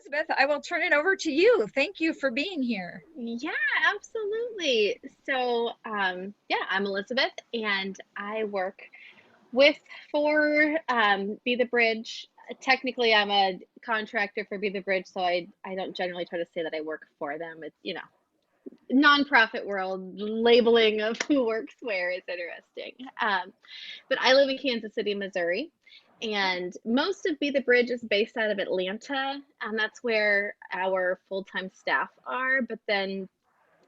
Elizabeth, I will turn it over to you. Thank you for being here. Yeah, absolutely. So, yeah, I'm Elizabeth, and I work with for Be the Bridge. Technically, I'm a contractor for Be the Bridge, so I don't generally try to say that I work for them. It's, nonprofit world labeling of who works where is interesting. But I live in Kansas City, Missouri, and most of Be the Bridge is based out of Atlanta, and that's where our full-time staff are. But then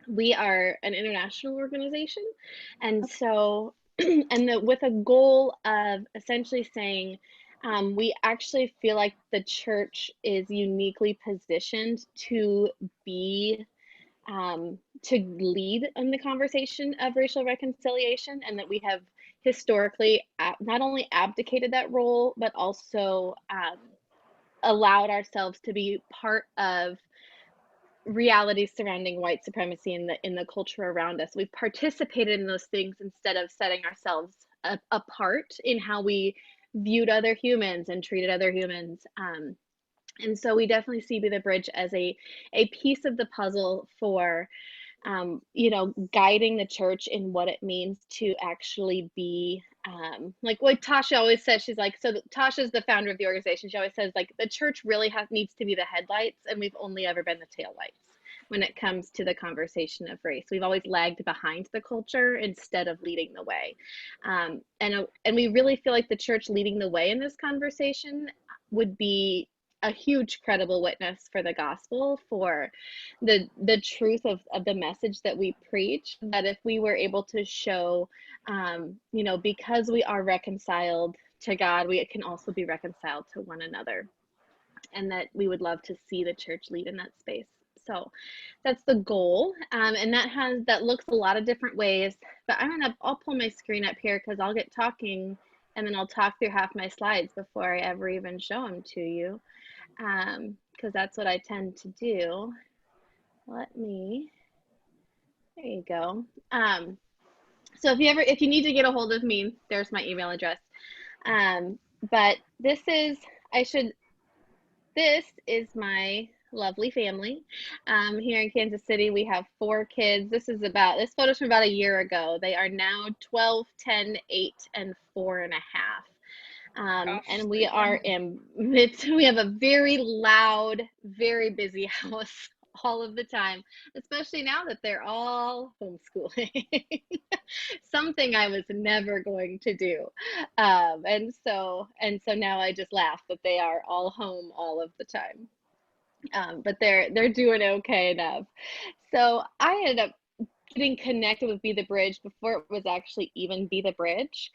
we are an international organization, and so with a goal of essentially saying we actually feel like the church is uniquely positioned to be to lead in the conversation of racial reconciliation, and that we have historically not only abdicated that role, but also allowed ourselves to be part of realities surrounding white supremacy in the culture around us. We've participated in those things instead of setting ourselves apart in how we viewed other humans and treated other humans. And so we definitely see Be the Bridge as a piece of the puzzle for guiding the church in what it means to actually be like what Tasha always says. She's like, so Tasha's the founder of the organization. She always says, like, the church really needs to be the headlights, and we've only ever been the taillights when it comes to the conversation of race. We've always lagged behind the culture instead of leading the way. And we really feel like the church leading the way in this conversation would be a huge credible witness for the gospel, for the truth of the message that we preach, that if we were able to show because we are reconciled to God, we can also be reconciled to one another, and that we would love to see the church lead in that space. So that's the goal, and that looks a lot of different ways. But I'll pull my screen up here because I'll get talking, and then I'll talk through half my slides before I ever even show them to you, because that's what I tend to do. There you go. So if you need to get a hold of me, there's my email address. But this is my lovely family. Here in Kansas City, we have 4 kids. This photo's from about a year ago. They are now 12, 10, 8, and 4.5. And we have a very loud, very busy house all of the time, especially now that they're all homeschooling. Something I was never going to do. And so now I just laugh that they are all home all of the time. But they're doing okay enough. So I ended up getting connected with Be the Bridge before it was actually even Be the Bridge.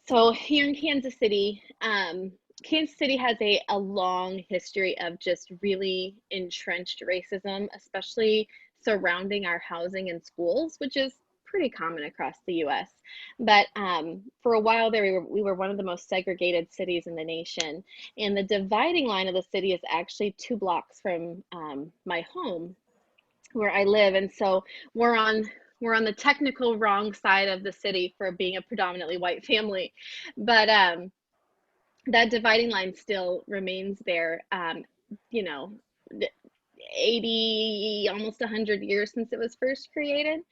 So here in Kansas City has a long history of just really entrenched racism, especially surrounding our housing and schools, which is pretty common across the U.S. But for a while there, we were one of the most segregated cities in the nation. And the dividing line of the city is actually 2 blocks from my home where I live. And so we're on the technical wrong side of the city for being a predominantly white family. But that dividing line still remains there, 80, almost 100 years since it was first created.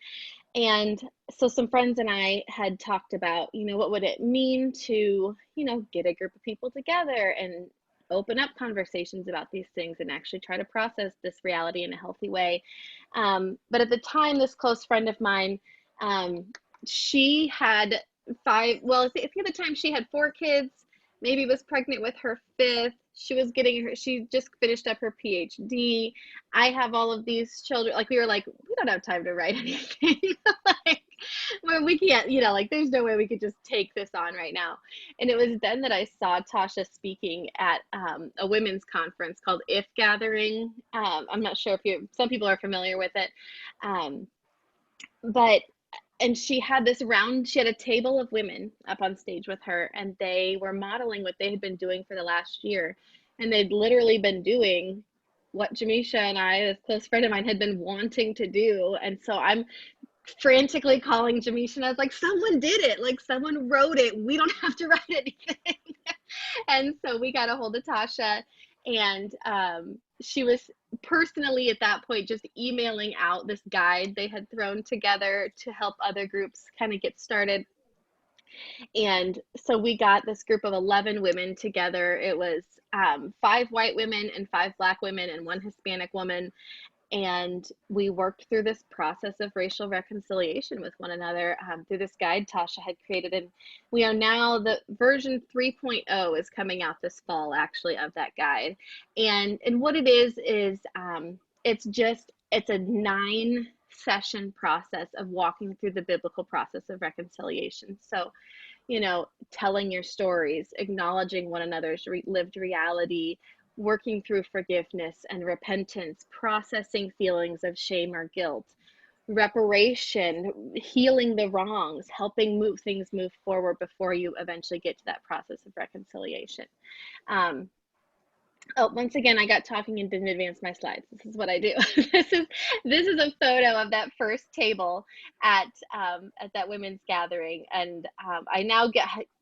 And so some friends and I had talked about, what would it mean to, get a group of people together and open up conversations about these things and actually try to process this reality in a healthy way. But at the time, this close friend of mine, she had at the time she had 4 kids, maybe was pregnant with her 5th. She just finished up her PhD. I have all of these children. Like, we were like, we don't have time to write anything. Like, where we can't, there's no way we could just take this on right now. And it was then that I saw Tasha speaking at a women's conference called If Gathering. I'm not sure if some people are familiar with it. And she had a table of women up on stage with her, and they were modeling what they had been doing for the last year. And they'd literally been doing what Jamisha and I, this close friend of mine, had been wanting to do. And so I'm frantically calling Jamisha, and I was like, someone did it. Like, someone wrote it. We don't have to write anything. And so we got a hold of Tasha, And she was personally at that point just emailing out this guide they had thrown together to help other groups kind of get started. And so we got this group of 11 women together. It was 5 white women and 5 Black women and 1 Hispanic woman. And we worked through this process of racial reconciliation with one another through this guide Tasha had created. And we are now, the version 3.0 is coming out this fall, actually, of that guide. And what it is it's a 9-session process of walking through the biblical process of reconciliation. So, telling your stories, acknowledging one another's lived reality, working through forgiveness and repentance, processing feelings of shame or guilt, reparation, healing the wrongs, helping things move forward before you eventually get to that process of reconciliation. Oh, once again, I got talking and didn't advance my slides. This is what I do. This is a photo of that first table at that women's gathering, and I now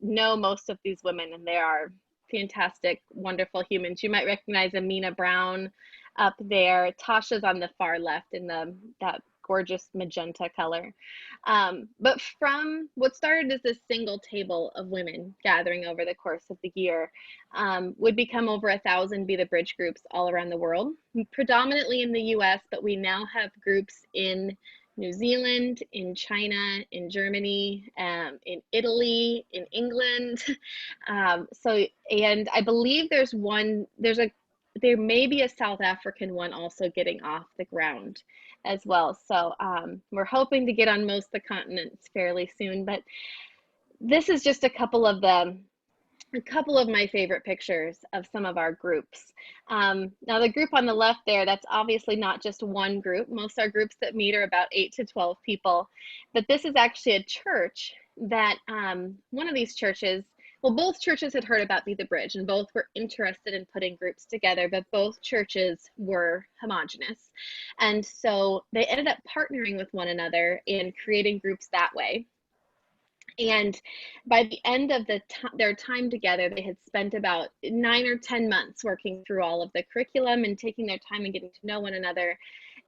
know most of these women, and they are fantastic, wonderful humans. You might recognize Amina Brown up there. Tasha's on the far left in that gorgeous magenta color. But from what started as a single table of women gathering over the course of the year, would become over 1,000 Be the Bridge groups all around the world, predominantly in the US, but we now have groups in New Zealand, in China, in Germany, in Italy, in England. And I believe there may be a South African one also getting off the ground as well. So we're hoping to get on most of the continents fairly soon, but this is just a couple of my favorite pictures of some of our groups. Now the group on the left there, that's obviously not just one group. Most of our groups that meet are about 8 to 12 people, but this is actually a church that one of these churches, well, both churches had heard about Be the Bridge and both were interested in putting groups together, but both churches were homogenous. And so they ended up partnering with one another and creating groups that way. And by the end of their time together, they had spent about 9 or 10 months working through all of the curriculum and taking their time and getting to know one another.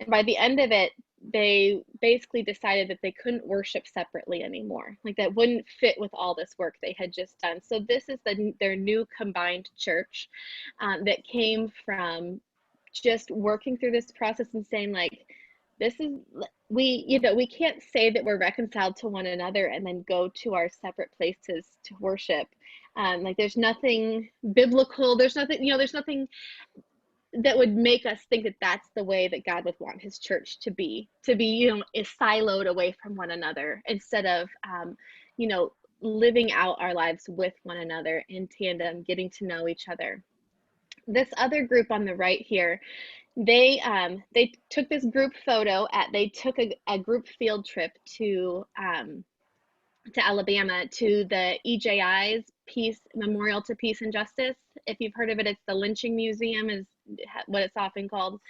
And by the end of it, they basically decided that they couldn't worship separately anymore. Like that wouldn't fit with all this work they had just done. So this is their new combined church that came from just working through this process and saying, like, we can't say that we're reconciled to one another and then go to our separate places to worship. Like there's nothing biblical, there's nothing that would make us think that that's the way that God would want his church to be, is siloed away from one another instead of, living out our lives with one another in tandem, getting to know each other. This other group on the right here, they took this group photo they took a group field trip to Alabama to the EJI's Memorial to Peace and Justice. If you've heard of it, it's the lynching museum is what it's often called.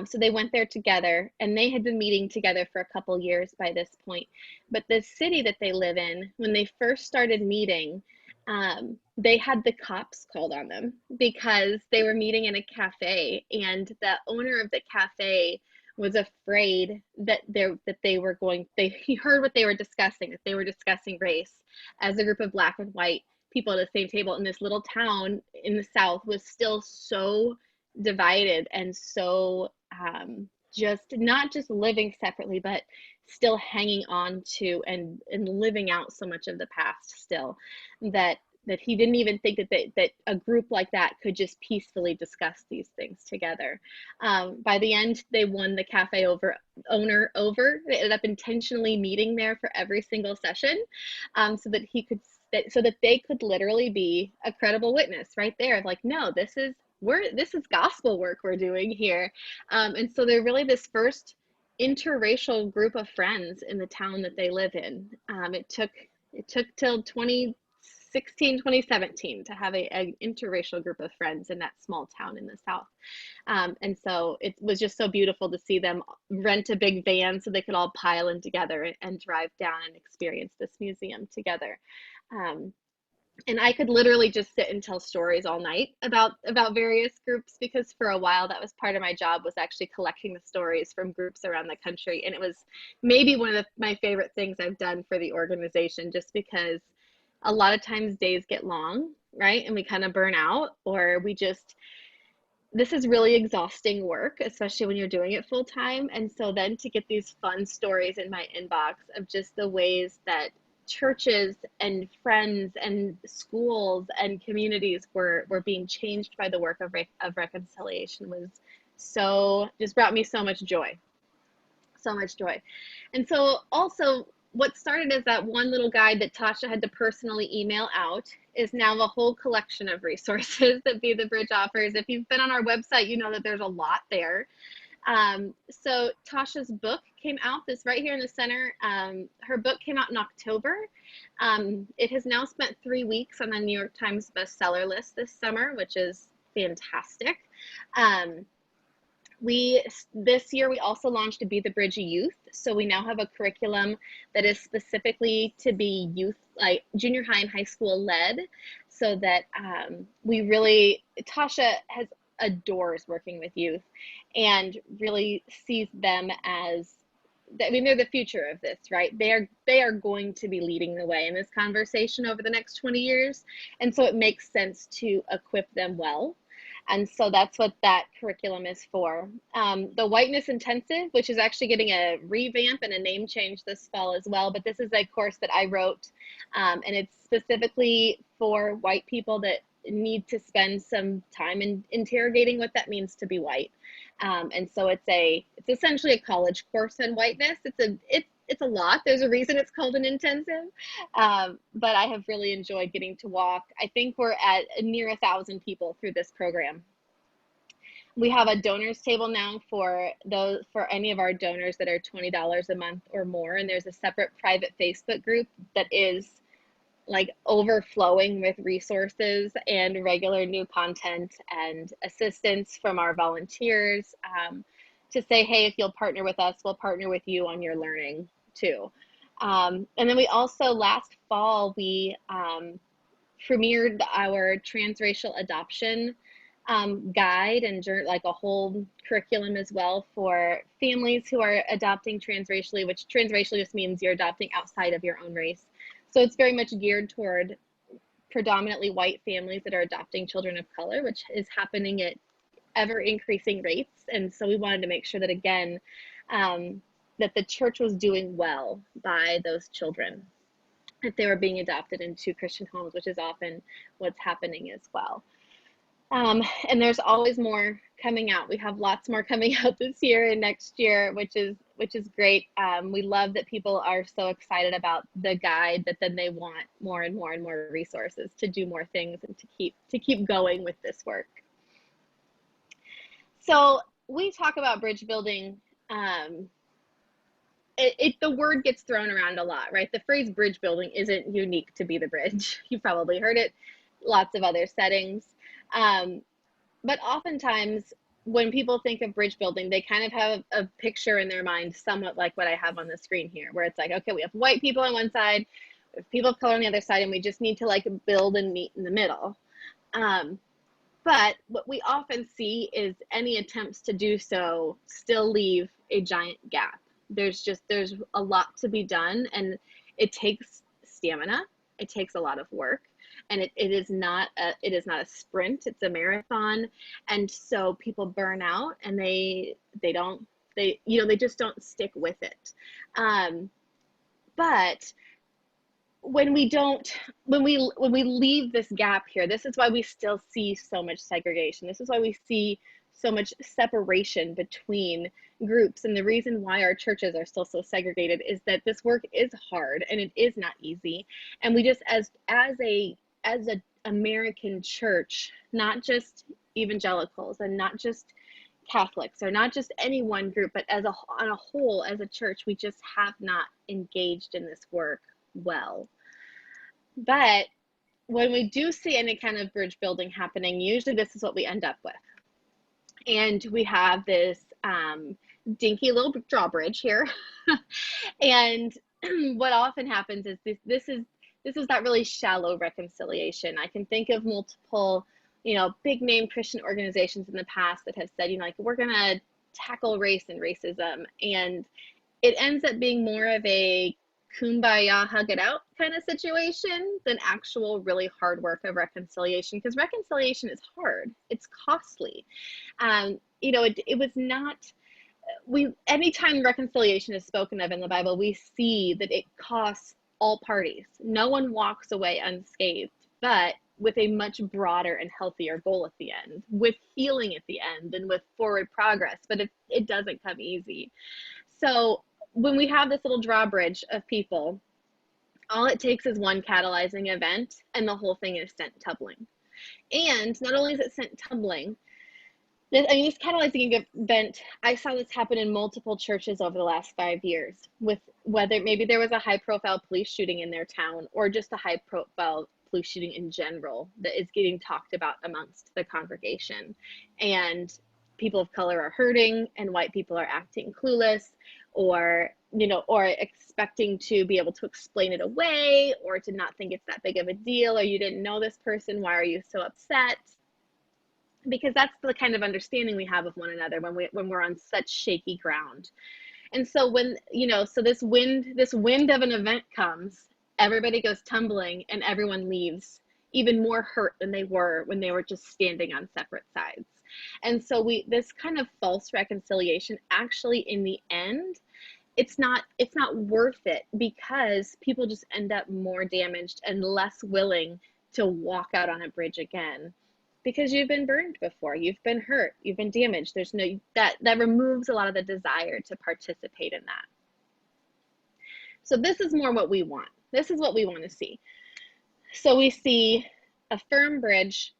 So they went there together, and they had been meeting together for a couple years by this point. But the city that they live in, when they first started meeting, they had the cops called on them because they were meeting in a cafe, and the owner of the cafe was afraid that he heard what they were discussing, that they were discussing race as a group of Black and white people at the same table in this little town in the South was still so divided and so just not just living separately, but still hanging on to and living out so much of the past still, that he didn't even think that a group like that could just peacefully discuss these things together. By the end, they won the cafe owner over. They ended up intentionally meeting there for every single session, so that they could literally be a credible witness right there. Like, no, this is gospel work we're doing here. And so they're really this first interracial group of friends in the town that they live in. It took till 2016, 2017 to have an interracial group of friends in that small town in the South. And so it was just so beautiful to see them rent a big van so they could all pile in together and drive down and experience this museum together. And I could literally just sit and tell stories all night about various groups, because for a while that was part of my job, was actually collecting the stories from groups around the country. And it was maybe one of my favorite things I've done for the organization, just because a lot of times days get long, right? And we kind of burn out, or we just, this is really exhausting work, especially when you're doing it full time. And so then to get these fun stories in my inbox of just the ways that churches and friends and schools and communities were being changed by the work of reconciliation was so, just brought me so much joy, so much joy. And so also, what started as that one little guide that Tasha had to personally email out is now a whole collection of resources that Be the Bridge offers. If you've been on our website, you know that there's a lot there. So Tasha's book came out, this right here in the center. Her book came out in October. It has now spent 3 weeks on the New York Times bestseller list this summer, which is fantastic. This year we also launched a Be the Bridge Youth. So we now have a curriculum that is specifically to be youth, like junior high and high school led, so that we really, Tasha adores working with youth and really sees them as, I mean, they're the future of this, right? They are going to be leading the way in this conversation over the next 20 years. And so it makes sense to equip them well. And so that's what that curriculum is for. The Whiteness Intensive, which is actually getting a revamp and a name change this fall as well, but this is a course that I wrote, and it's specifically for white people that need to spend some time in interrogating what that means to be white. And so it's essentially a college course on whiteness. It's a lot. There's a reason it's called an intensive. But I have really enjoyed getting to walk. I think we're at near 1,000 people through this program. We have a donors table now for any of our donors that are $20 a month or more. And there's a separate private Facebook group that is like overflowing with resources and regular new content and assistance from our volunteers, to say, hey, if you'll partner with us, we'll partner with you on your learning too. And then we also, last fall, we premiered our transracial adoption guide and like a whole curriculum as well for families who are adopting transracially, which transracially just means you're adopting outside of your own race. So it's very much geared toward predominantly white families that are adopting children of color, which is happening at ever increasing rates. And so we wanted to make sure that, again, that the church was doing well by those children, if they were being adopted into Christian homes, which is often what's happening as well. And there's always more coming out. We have lots more coming out this year and next year, which is great. We love that people are so excited about the guide, that then they want more and more and more resources to do more things and to keep going with this work. So we talk about bridge building. The word gets thrown around a lot, right? The phrase bridge building isn't unique to Be the Bridge. You've probably heard it lots of other settings. But oftentimes when people think of bridge building, they kind of have a picture in their mind somewhat like what I have on the screen here, where it's like, okay, we have white people on one side, we have people of color on the other side, and we just need to like build and meet in the middle. But what we often see is any attempts to do so still leave a giant gap. There's a lot to be done, and it takes stamina. It takes a lot of work. And it is not a sprint, it's a marathon. And so people burn out, and they just don't stick with it. But when we leave this gap here, this is why we still see so much segregation. This is why we see so much separation between groups. And the reason why our churches are still so segregated is that this work is hard and it is not easy. And we just, as a American church, not just evangelicals and not just Catholics or not just any one group, but on a whole, as a church, we just have not engaged in this work well. But when we do see any kind of bridge building happening, usually this is what we end up with. And we have this dinky little drawbridge here. And what often happens is this is that really shallow reconciliation. I can think of multiple, big name Christian organizations in the past that have said, like, we're going to tackle race and racism. And it ends up being more of a kumbaya, hug it out kind of situation than actual really hard work of reconciliation, because reconciliation is hard. It's costly. It was not, anytime reconciliation is spoken of in the Bible, we see that it costs all parties. No one walks away unscathed, but with a much broader and healthier goal at the end, with healing at the end and with forward progress, but it doesn't come easy. So when we have this little drawbridge of people, all it takes is one catalyzing event and the whole thing is sent tumbling. And not only is it sent tumbling, this catalyzing event, I saw this happen in multiple churches over the last 5 years, with whether maybe there was a high profile police shooting in their town or just a high profile police shooting in general that is getting talked about amongst the congregation. And people of color are hurting and white people are acting clueless, or expecting to be able to explain it away, or to not think it's that big of a deal, or you didn't know this person, why are you so upset? Because that's the kind of understanding we have of one another when we're on such shaky ground. And so when, so this wind of an event comes, everybody goes tumbling and everyone leaves even more hurt than they were when they were just standing on separate sides. And so this kind of false reconciliation, actually in the end, it's not worth it, because people just end up more damaged and less willing to walk out on a bridge again, because you've been burned before, you've been hurt, you've been damaged. There's no, that removes a lot of the desire to participate in that. So this is more what we want. This is what we want to see. So we see a firm bridge,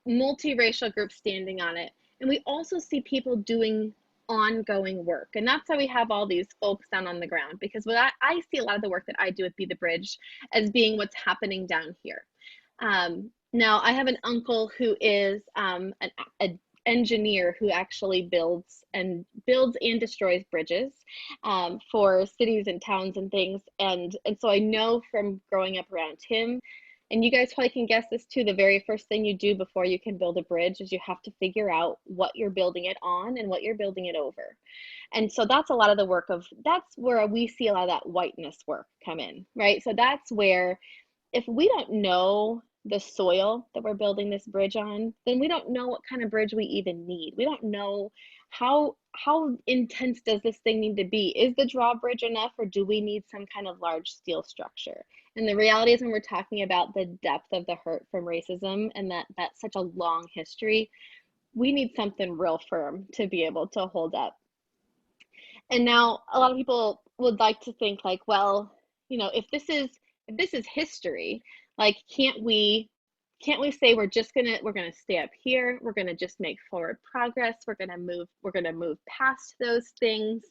multiracial groups standing on it, and we also see people doing ongoing work. And that's why we have all these folks down on the ground, because I see a lot of the work that I do at Be the Bridge as being what's happening down here. Now, I have an uncle who is an engineer who actually builds and destroys bridges for cities and towns and things. And so I know from growing up around him, and you guys probably can guess this too, the very first thing you do before you can build a bridge is you have to figure out what you're building it on and what you're building it over. And so that's a lot of the work that's where we see a lot of that whiteness work come in, right? So that's where, if we don't know the soil that we're building this bridge on, then we don't know what kind of bridge we even need. We don't know how intense does this thing need to be? Is the drawbridge enough, or do we need some kind of large steel structure? And the reality is, when we're talking about the depth of the hurt from racism and that's such a long history, we need something real firm to be able to hold up. And now a lot of people would like to think like, well, if this is history, like, can't we say we're gonna stay up here, we're gonna just make forward progress, we're gonna move past those things?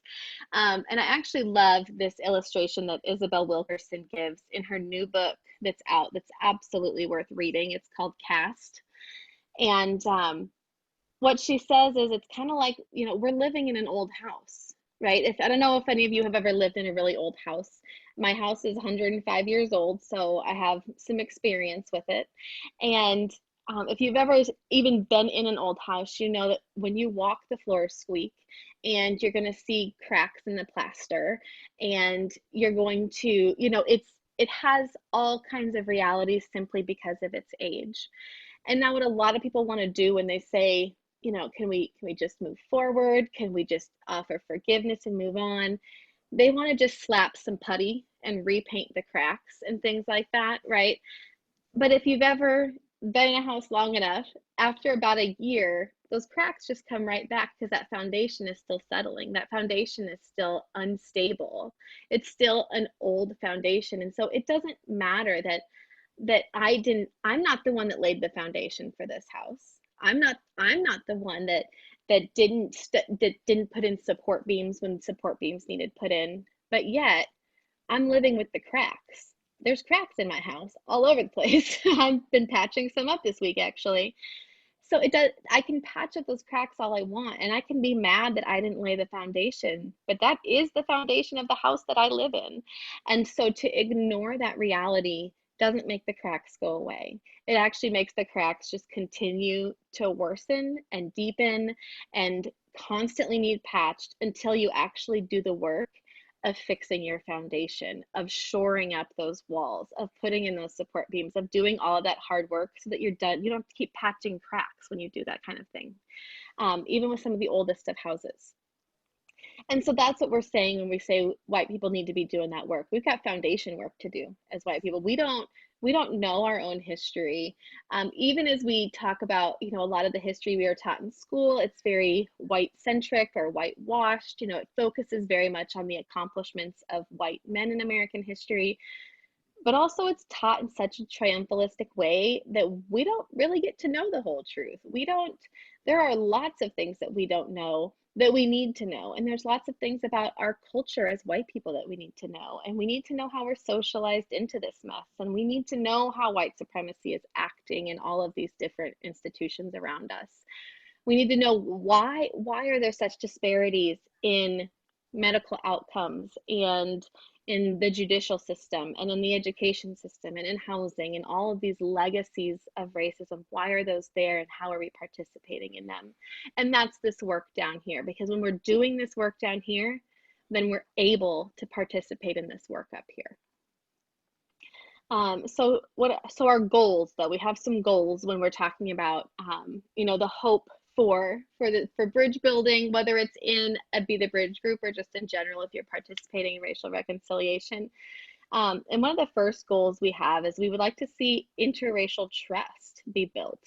And I actually love this illustration that Isabel Wilkerson gives in her new book that's out, that's absolutely worth reading. It's called Cast. And what she says is, it's kind of like, we're living in an old house, right? I don't know if any of you have ever lived in a really old house. My house is 105 years old, so I have some experience with it. And if you've ever even been in an old house, you know that when you walk, the floors squeak, and you're going to see cracks in the plaster, and you're going to, it has all kinds of realities simply because of its age. And now what a lot of people want to do when they say, can we just move forward? Can we just offer forgiveness and move on? They want to just slap some putty and repaint the cracks and things like that, right? But if you've ever been in a house long enough, after about a year, those cracks just come right back, because that foundation is still settling. That foundation is still unstable. It's still an old foundation. And so it doesn't matter that I'm not the one that laid the foundation for this house. I'm not the one that didn't put in support beams when support beams needed put in, but yet I'm living with the cracks. There's cracks in my house all over the place. I've been patching some up this week, actually. So it does, I can patch up those cracks all I want, and I can be mad that I didn't lay the foundation, but that is the foundation of the house that I live in. And so to ignore that reality doesn't make the cracks go away. It actually makes the cracks just continue to worsen and deepen and constantly need patched until you actually do the work of fixing your foundation, of shoring up those walls, of putting in those support beams, of doing all of that hard work so that you're done. You don't have to keep patching cracks when you do that kind of thing, even with some of the oldest of houses. And so that's what we're saying when we say white people need to be doing that work. We've got foundation work to do as white people. We don't know our own history. Even as we talk about, a lot of the history we are taught in school, it's very white centric or whitewashed. It focuses very much on the accomplishments of white men in American history, but also it's taught in such a triumphalistic way that we don't really get to know the whole truth. There are lots of things that we don't know that we need to know. And there's lots of things about our culture as white people that we need to know. And we need to know how we're socialized into this mess. And we need to know how white supremacy is acting in all of these different institutions around us. We need to know why are there such disparities in medical outcomes and in the judicial system and in the education system and in housing and all of these legacies of racism. Why are those there and how are we participating in them? And that's this work down here, because when we're doing this work down here, then we're able to participate in this work up here. So our goals, though, we have some goals when we're talking about, the hope for bridge building, whether it's in a Be the Bridge group or just in general, if you're participating in racial reconciliation. And one of the first goals we have is we would like to see interracial trust be built.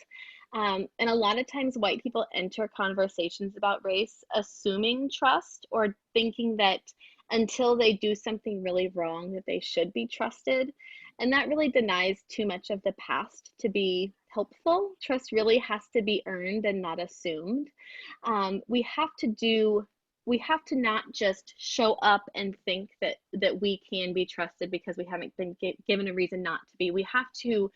And a lot of times white people enter conversations about race assuming trust or thinking that until they do something really wrong that they should be trusted. And that really denies too much of the past to be helpful. Trust really has to be earned and not assumed. We have to not just show up and think that we can be trusted because we haven't been given a reason not to be. We have to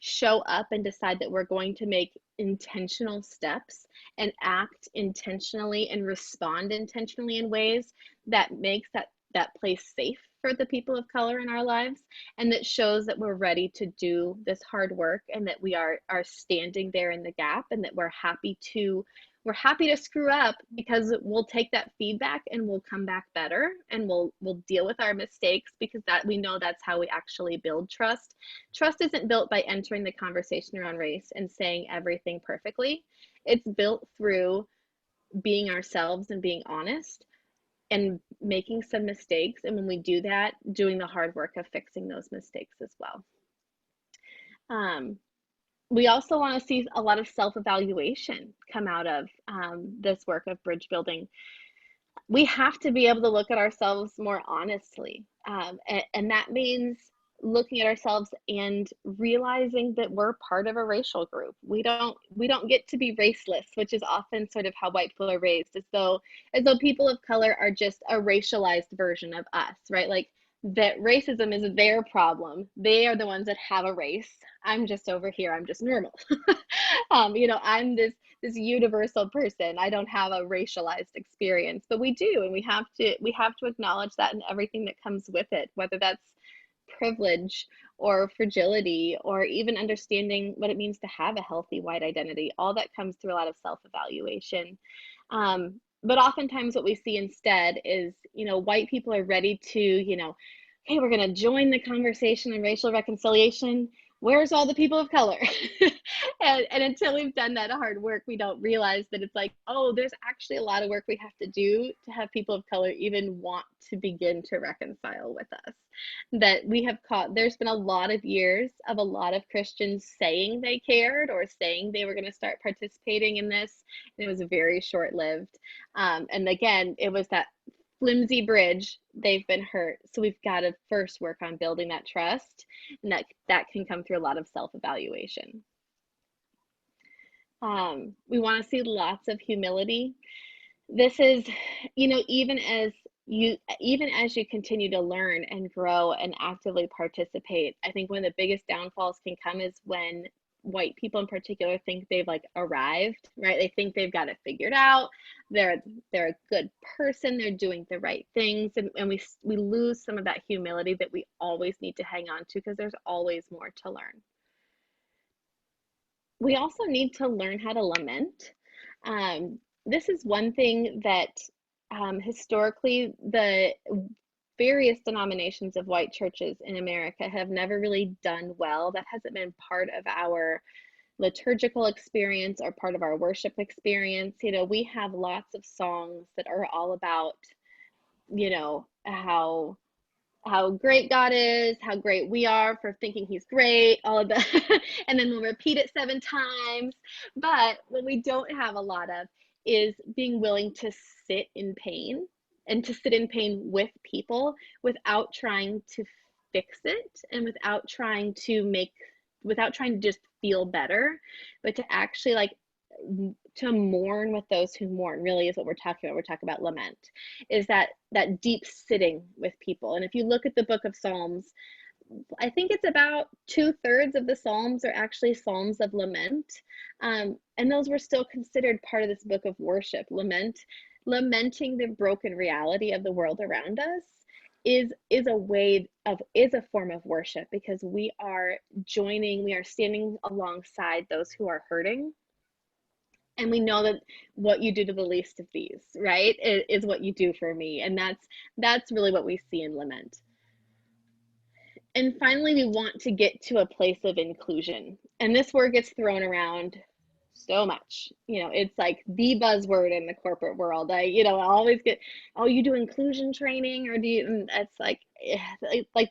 show up and decide that we're going to make intentional steps and act intentionally and respond intentionally in ways that makes that place safe for the people of color in our lives, and that shows that we're ready to do this hard work and that we are standing there in the gap, and that we're happy to screw up because we'll take that feedback and we'll come back better and we'll deal with our mistakes, because that we know that's how we actually build trust. Trust isn't built by entering the conversation around race and saying everything perfectly. It's built through being ourselves and being honest and making some mistakes. And when we do that, doing the hard work of fixing those mistakes as well. We also want to see a lot of self-evaluation come out of this work of bridge building. We have to be able to look at ourselves more honestly. And that means looking at ourselves and realizing that we're part of a racial group. We don't get to be raceless, which is often sort of how white people are raised, as though people of color are just a racialized version of us, right? Like that racism is their problem. They are the ones that have a race. I'm just over here. I'm just normal. I'm this universal person. I don't have a racialized experience, but we do, and we have to acknowledge that and everything that comes with it, whether that's privilege or fragility or even understanding what it means to have a healthy white identity. All that comes through a lot of self-evaluation. But oftentimes what we see instead is, white people are ready to, hey, we're going to join the conversation in racial reconciliation. Where's all the people of color? and until we've done that hard work, we don't realize that it's like, oh, there's actually a lot of work we have to do to have people of color even want to begin to reconcile with us. That there's been a lot of years of a lot of Christians saying they cared or saying they were going to start participating in this, and it was very short-lived. And again, it was that flimsy bridge. They've been hurt, so we've got to first work on building that trust, and that can come through a lot of self-evaluation. We want to see lots of humility. This is, even as you continue to learn and grow and actively participate, I think one of the biggest downfalls can come is when white people in particular think they've like arrived, right? They think they've got it figured out. They're a good person. They're doing the right things, and we lose some of that humility that we always need to hang on to because there's always more to learn. We also need to learn how to lament. This is one thing that historically the various denominations of white churches in America have never really done well. That hasn't been part of our liturgical experience or part of our worship experience. You know, we have lots of songs that are all about, you know, how great God is, how great we are for thinking he's great, all of that. And then we'll repeat it 7 times. But what we don't have a lot of is being willing to sit in pain and to sit in pain with people without trying to fix it and without trying to just feel better, but to actually like to mourn with those who mourn really is what we're talking about. We're talking about lament, is that deep sitting with people. And if you look at the book of Psalms, I think it's about 2/3 of the Psalms are actually Psalms of lament. And those were still considered part of this book of worship. Lamenting the broken reality of the world around us is a form of worship, because we are standing alongside those who are hurting. And we know that what you do to the least of these, right, is what you do for me. And that's really what we see in lament. And finally, we want to get to a place of inclusion. And this word gets thrown around so much. You know, it's like the buzzword in the corporate world. I always get, oh, you do inclusion training, or do you? And it's like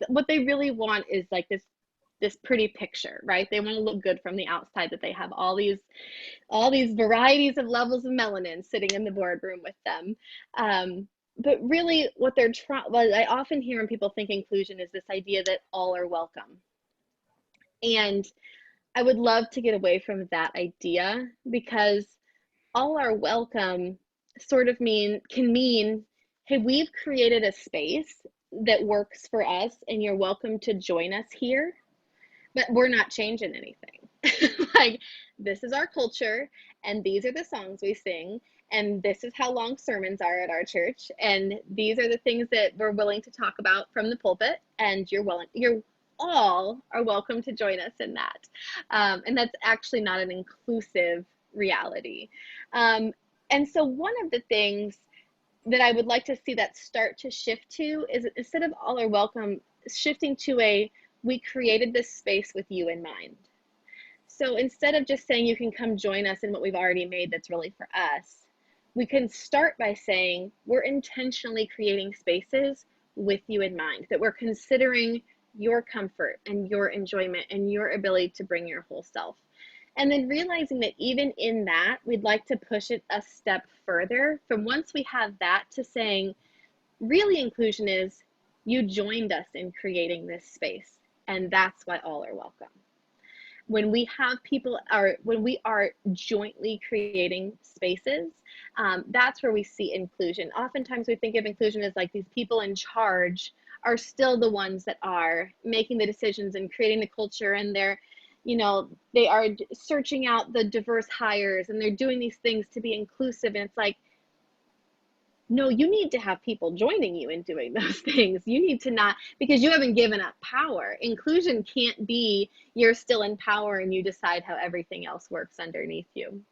what they really want is like this pretty picture, right? They want to look good from the outside, that they have all these varieties of levels of melanin sitting in the boardroom with them. But really what I often hear when people think inclusion is this idea that all are welcome. And I would love to get away from that idea, because all are welcome sort of can mean, hey, we've created a space that works for us and you're welcome to join us here, but we're not changing anything. Like, this is our culture, and these are the songs we sing, and this is how long sermons are at our church, and these are the things that we're willing to talk about from the pulpit, and you're all are welcome to join us in that. And that's actually not an inclusive reality. And so one of the things that I would like to see that start to shift to is, instead of all are welcome, shifting to we created this space with you in mind. So instead of just saying you can come join us in what we've already made that's really for us, we can start by saying we're intentionally creating spaces with you in mind, that we're considering your comfort and your enjoyment and your ability to bring your whole self. And then realizing that even in that, we'd like to push it a step further from once we have that to saying, really, inclusion is you joined us in creating this space, and that's why all are welcome. When we are jointly creating spaces, that's where we see inclusion. Oftentimes we think of inclusion as like these people in charge are still the ones that are making the decisions and creating the culture, and they are searching out the diverse hires, and they're doing these things to be inclusive. And it's like, no, you need to have people joining you in doing those things. You need to not, because you haven't given up power. Inclusion can't be you're still in power and you decide how everything else works underneath you.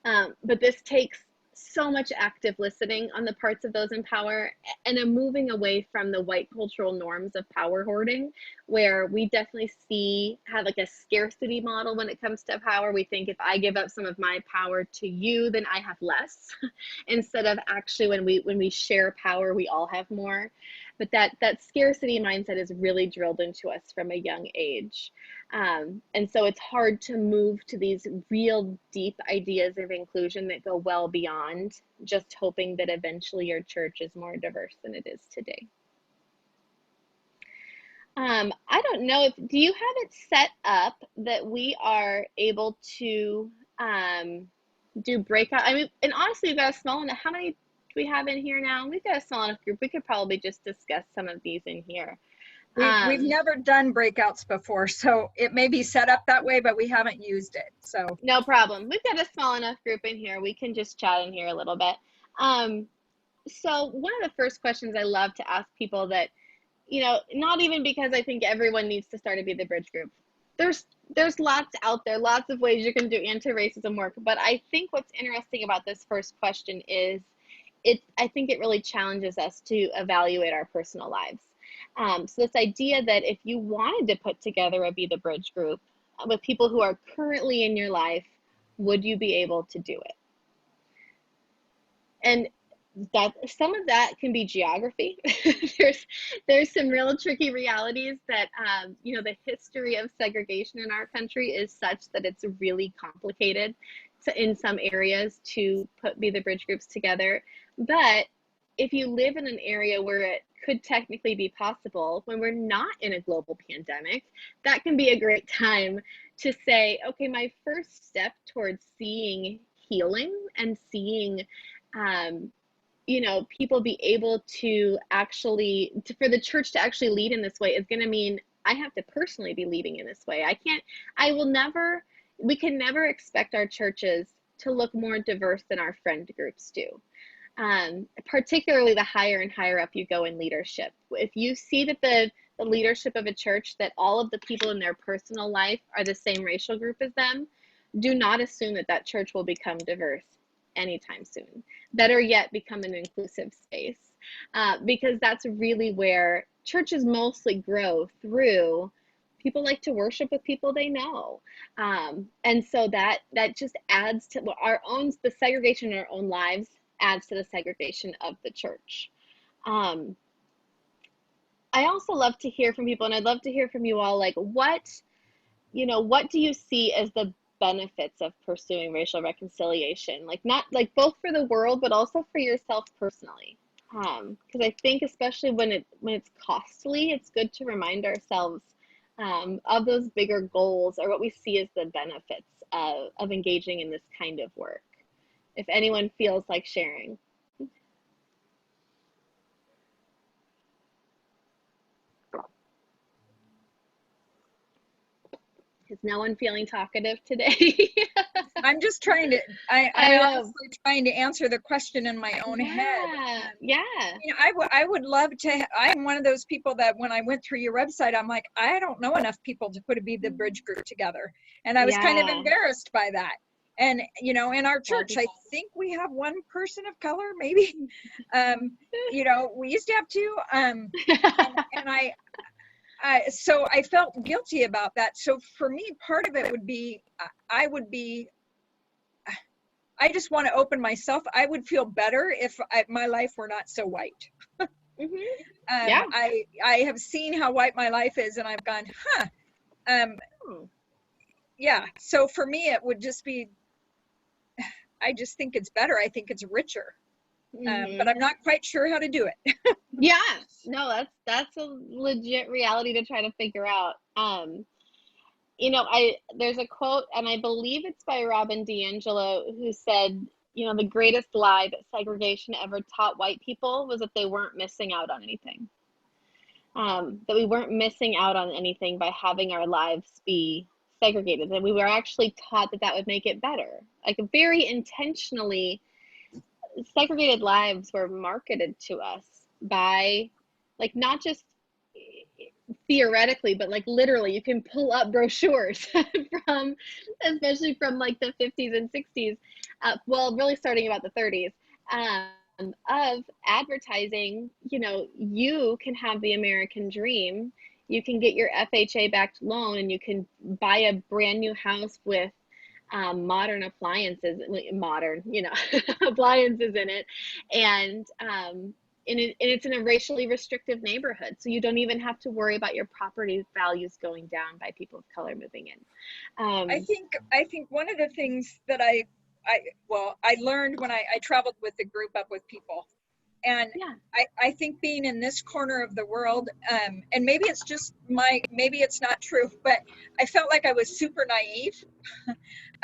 But this takes so much active listening on the parts of those in power, and a moving away from the white cultural norms of power hoarding, where we definitely have like a scarcity model when it comes to power. We think if I give up some of my power to you, then I have less, instead of actually when we share power, we all have more. But that scarcity mindset is really drilled into us from a young age. And so it's hard to move to these real deep ideas of inclusion that go well beyond just hoping that eventually your church is more diverse than it is today. I don't know do you have it set up that we are able to do breakout? I mean, and honestly, we've got a small enough. How many do we have in here now? We've got a small enough group. We could probably just discuss some of these in here. We've never done breakouts before, so it may be set up that way, but we haven't used it. So No problem. We've got a small enough group in here. We can just chat in here a little bit. So one of the first questions I love to ask people that, not even because I think everyone needs to start a Be the Bridge group. There's lots out there, lots of ways you can do anti-racism work. But I think what's interesting about this first question is I think it really challenges us to evaluate our personal lives. So this idea that if you wanted to put together a Be the Bridge group with people who are currently in your life, would you be able to do it? And that some of that can be geography. there's some real tricky realities that the history of segregation in our country is such that it's really complicated in some areas to Be the Bridge groups together. But if you live in an area where it could technically be possible, when we're not in a global pandemic, that can be a great time to say, okay, my first step towards seeing healing and seeing people be able to for the church to actually lead in this way is going to mean I have to personally be leading in this way. We can never expect our churches to look more diverse than our friend groups do. Particularly the higher and higher up you go in leadership. If you see that the leadership of a church, that all of the people in their personal life are the same racial group as them, do not assume that church will become diverse anytime soon. Better yet, become an inclusive space, because that's really where churches mostly grow through. People like to worship with people they know, and so that just adds to the segregation in our own lives adds to the segregation of the church. I also love to hear from people, and I'd love to hear from you all, like what do you see as the benefits of pursuing racial reconciliation, not both for the world but also for yourself personally, because I think especially when it's costly, it's good to remind ourselves of those bigger goals, or what we see as the benefits of engaging in this kind of work. If anyone feels like sharing. Is no one feeling talkative today? I'm just trying to, I'm honestly trying to answer the question in my own head. Yeah. I would love to, I'm one of those people that when I went through your website, I'm like, I don't know enough people to put a Be the Bridge group together. And I was kind of embarrassed by that. And, in our church, I think we have one person of color, maybe. We used to have two. And so I felt guilty about that. So for me, part of it would be, I just want to open myself. I would feel better if my life were not so white. I have seen how white my life is, and I've gone, yeah. So for me, it would just be, I just think it's better. I think it's richer, but I'm not quite sure how to do it. Yeah, no, that's a legit reality to try to figure out. There's a quote, and I believe it's by Robin DiAngelo, who said, the greatest lie that segregation ever taught white people was that they weren't missing out on anything. That we weren't missing out on anything by having our lives be segregated, that we were actually taught that would make it better. Like, very intentionally, segregated lives were marketed to us by, not just theoretically, but literally. You can pull up brochures especially from the 50s and 60s, really starting about the 30s, of advertising. You can have the American dream. You can get your FHA backed loan, and you can buy a brand new house with modern appliances, appliances in it, and it's in a racially restrictive neighborhood, so you don't even have to worry about your property values going down by people of color moving in. I think one of the things that I learned when I traveled with the group up with people, and I think being in this corner of the world, and maybe it's just maybe it's not true, but I felt like I was super naive.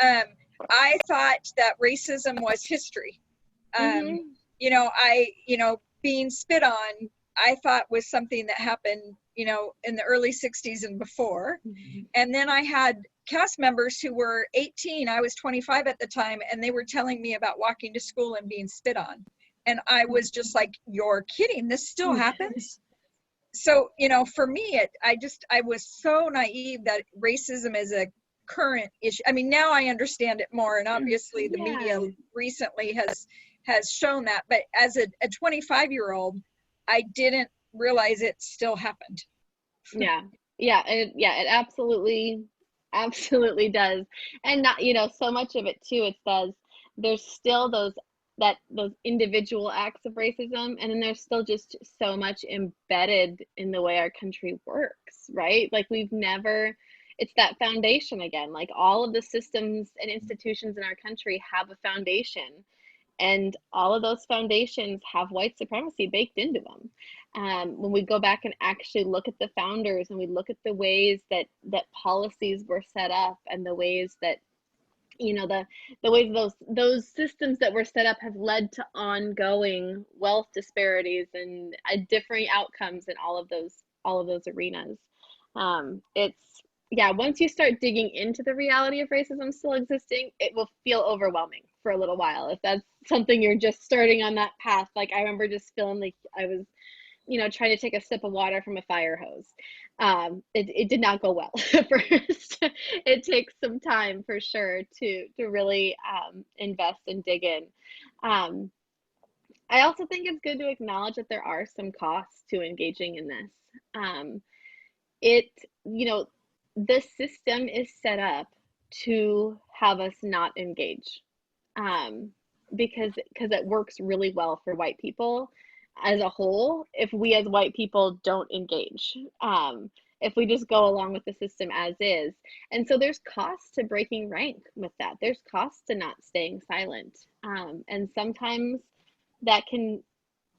I thought that racism was history. Being spit on, I thought was something that happened, you know, in the early 60s and before. Mhm. And then I had cast members who were 18, I was 25 at the time, and they were telling me about walking to school and being spit on. And I was just like, you're kidding, this still happens? So, you know, for me, I was so naive that racism is a current issue. I mean, now I understand it more, and obviously the media recently has shown that. But as a 25-year-old, I didn't realize it still happened. It absolutely does. And not, you know, so much of it too, it says there's still those individual acts of racism, and then there's still just so much embedded in the way our country works, right? Like it's that foundation again. Like all of the systems and institutions in our country have a foundation, and all of those foundations have white supremacy baked into them. When we go back and actually look at the founders, and we look at the ways that policies were set up, and the ways that, you know, the ways those systems that were set up have led to ongoing wealth disparities and differing outcomes in all of those arenas. It's Once you start digging into the reality of racism still existing, it will feel overwhelming for a little while. If that's something you're just starting on that path, like I remember just feeling like I was, you know, trying to take a sip of water from a fire hose. It did not go well at first. It takes some time for sure to really invest and dig in. Um, I also think it's good to acknowledge that there are some costs to engaging in this. Um, it, you know, the system is set up to have us not engage, um, because it works really well for white people as a whole if we as white people don't engage, if we just go along with the system as is. And so there's costs to breaking rank with that. There's costs to not staying silent, and sometimes that can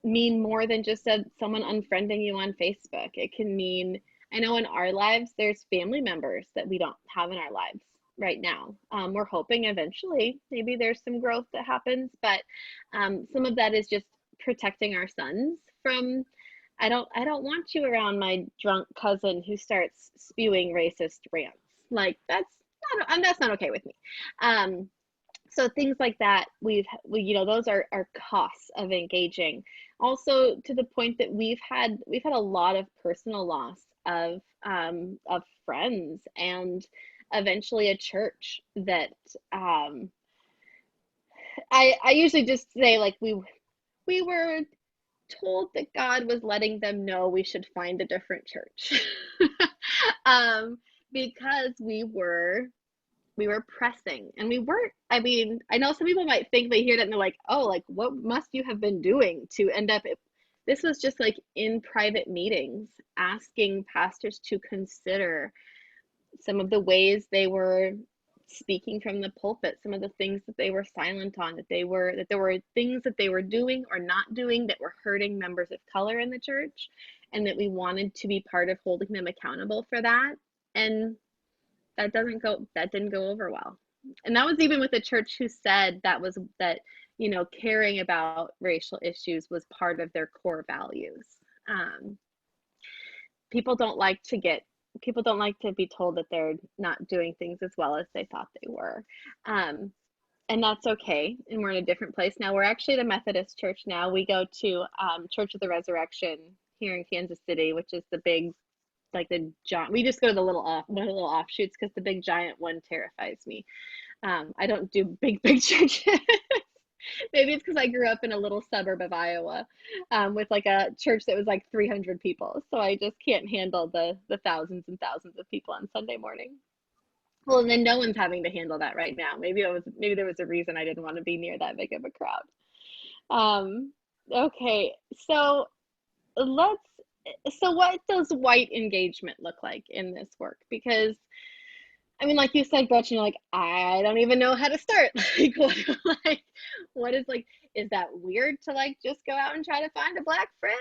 mean more than just someone unfriending you on Facebook. It can mean, I know in our lives, there's family members that we don't have in our lives right now. We're hoping eventually maybe there's some growth that happens, but some of that is just protecting our sons from, I don't want you around my drunk cousin who starts spewing racist rants. Like that's not okay with me. So things like that, we you know, those are costs of engaging. Also, to the point that we've had a lot of personal loss of friends, and eventually a church that, I usually just say, like, we were told that God was letting them know we should find a different church. Because we were pressing, and we weren't. I mean, I know some people might think, they hear that and they're like, oh, like, what must you have been doing to end up? This was just like in private meetings, asking pastors to consider some of the ways they were speaking from the pulpit, some of the things that they were silent on, that there were things that they were doing or not doing that were hurting members of color in the church, and that we wanted to be part of holding them accountable for that. And that didn't go over well. And that was even with a church who said that, you know, caring about racial issues was part of their core values. Um, people don't like to be told that they're not doing things as well as they thought they were. And that's okay. And we're in a different place now. We're actually at a Methodist church now. We go to Church of the Resurrection here in Kansas City, which is the big, like the giant. We just go to the one of the little offshoots, because the big giant one terrifies me. I don't do big churches. Maybe it's because I grew up in a little suburb of Iowa, with like a church that was like 300 people. So I just can't handle the thousands and thousands of people on Sunday morning. Well, and then no one's having to handle that right now. Maybe there was a reason I didn't want to be near that big of a crowd. Okay, so what does white engagement look like in this work? Because, I mean, like you said, Gretchen, you're like, I don't even know how to start. What is, like, is that weird to, like, just go out and try to find a Black friend?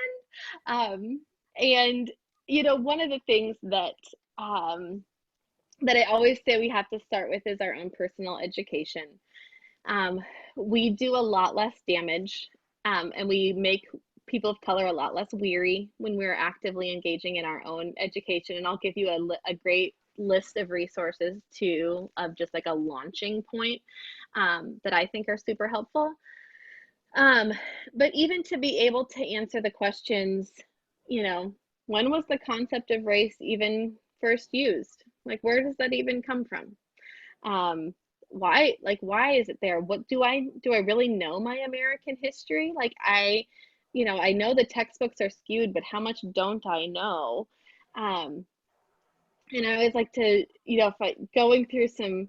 And, you know, one of the things that I always say we have to start with is our own personal education. We do a lot less damage, and we make people of color a lot less weary when we're actively engaging in our own education. And I'll give you a great list of resources too, of just like a launching point that I think are super helpful. But even to be able to answer the questions, you know, when was the concept of race even first used? Like, where does that even come from? Why is it there? What do I really know my American history? Like, you know, I know the textbooks are skewed, but how much don't I know? And I always like to, you know, if I going through some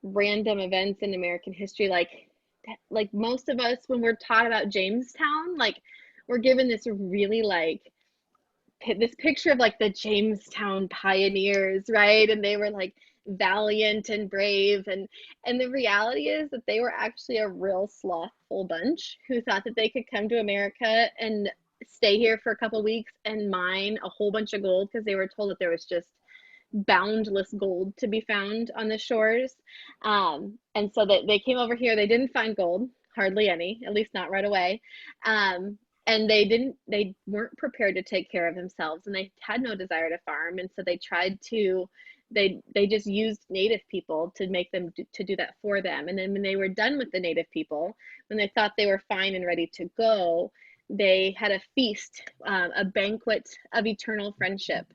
random events in American history, like most of us, when we're taught about Jamestown, like we're given this really like this picture of like the Jamestown pioneers, right? And they were like valiant and brave, and the reality is that they were actually a real slothful bunch who thought that they could come to America and stay here for a couple weeks and mine a whole bunch of gold because they were told that there was just boundless gold to be found on the shores. And so they came over here. They didn't find gold, hardly any, at least not right away. And they weren't prepared to take care of themselves, and they had no desire to farm. And so they just used native people to make them to do that for them. And then when they were done with the native people, when they thought they were fine and ready to go, they had a feast, a banquet of eternal friendship,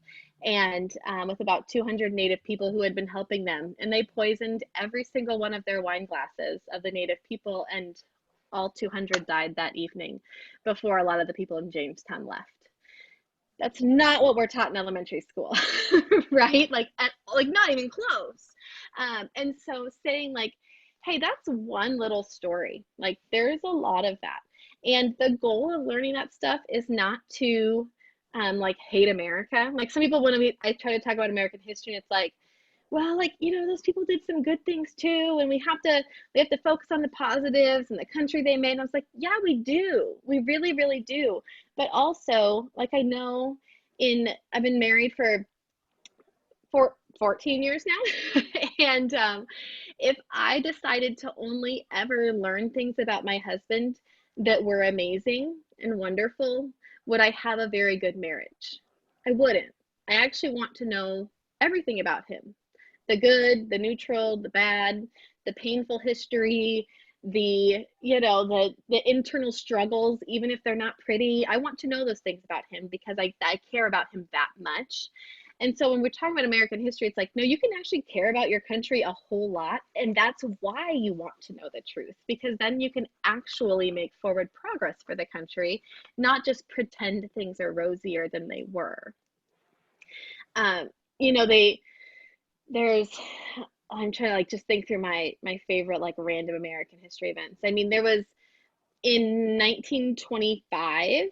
and with about 200 native people who had been helping them. And they poisoned every single one of their wine glasses of the native people, and all 200 died that evening before a lot of the people in Jamestown left. That's not what we're taught in elementary school, right? Like not even close. And so saying like, hey, that's one little story. Like there's a lot of that. And the goal of learning that stuff is not to like hate America. Like some people, I try to talk about American history, and it's like, well, like, you know, those people did some good things too, and we have to focus on the positives and the country they made. And I was like, yeah, we do. We really, really do. But also, like, I know I've been married for 14 years now. And if I decided to only ever learn things about my husband that were amazing and wonderful, would I have a very good marriage? I wouldn't. I actually want to know everything about him. The good, the neutral, the bad, the painful history, the, you know, the internal struggles, even if they're not pretty. I want to know those things about him because I care about him that much. And so when we're talking about American history, it's like, no, you can actually care about your country a whole lot. And that's why you want to know the truth, because then you can actually make forward progress for the country, not just pretend things are rosier than they were. You know, I'm trying to like just think through my favorite like random American history events. I mean, there was in 1925,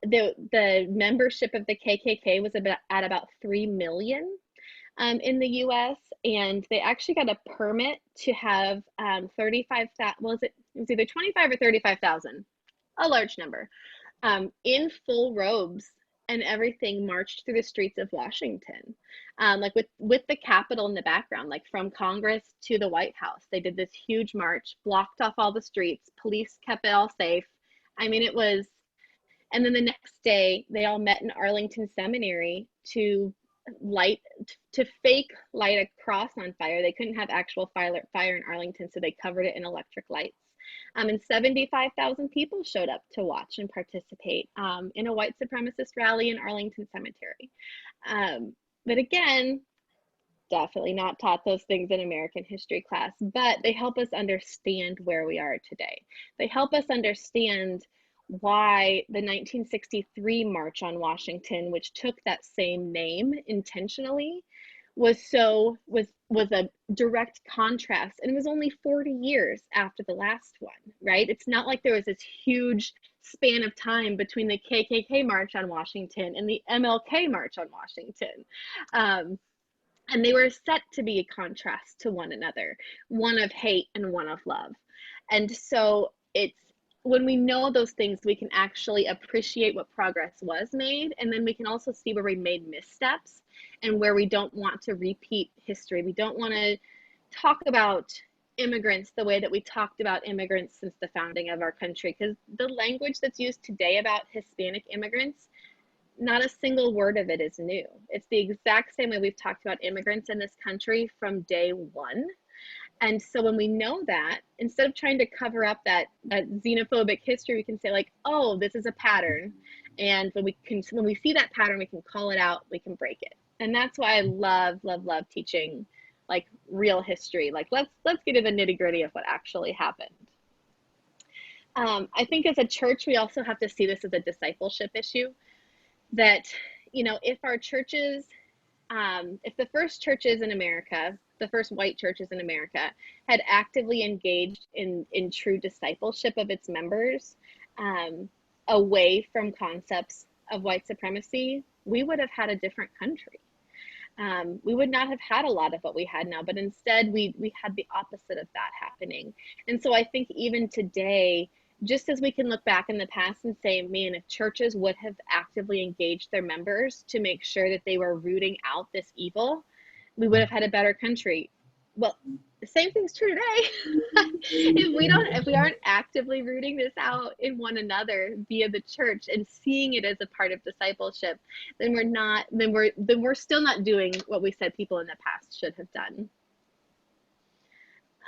the membership of the KKK was at about 3 million in the US, and they actually got a permit to have 35,000, it was either 25 or 35,000, a large number, in full robes and everything, marched through the streets of Washington, like with the Capitol in the background, like from Congress to the White House. They did this huge march, blocked off all the streets, police kept it all safe. I mean, it was, and then the next day they all met in Arlington Seminary to fake light a cross on fire. They couldn't have actual fire in Arlington, so they covered it in electric lights. And 75,000 people showed up to watch and participate in a white supremacist rally in Arlington Cemetery. But again, definitely not taught those things in American history class, but they help us understand where we are today. They help us understand why the 1963 March on Washington, which took that same name intentionally, was a direct contrast, and it was only 40 years after the last one, right? It's not like there was this huge span of time between the KKK March on Washington and the MLK March on Washington. And they were set to be a contrast to one another, one of hate and one of love. And so it's, when we know those things, we can actually appreciate what progress was made, and then we can also see where we made missteps and where we don't want to repeat history. We don't want to talk about immigrants the way that we talked about immigrants since the founding of our country, because the language that's used today about Hispanic immigrants, not a single word of it is new. It's the exact same way we've talked about immigrants in this country from day one. And so when we know that, instead of trying to cover up that xenophobic history, we can say like, oh, this is a pattern. And when we see that pattern, we can call it out, we can break it. And that's why I love, love, love teaching like real history. Like let's get to the nitty gritty of what actually happened. I think as a church, we also have to see this as a discipleship issue, that, you know, if our churches, if the first churches in America, the first white churches in America had actively engaged in true discipleship of its members, away from concepts of white supremacy, we would have had a different country. We would not have had a lot of what we had now, but instead we had the opposite of that happening. And so I think even today, just as we can look back in the past and say, man, if churches would have actively engaged their members to make sure that they were rooting out this evil, we would have had a better country. Well, the same thing's true today. If we aren't actively rooting this out in one another via the church and seeing it as a part of discipleship, then we're still not doing what we said people in the past should have done.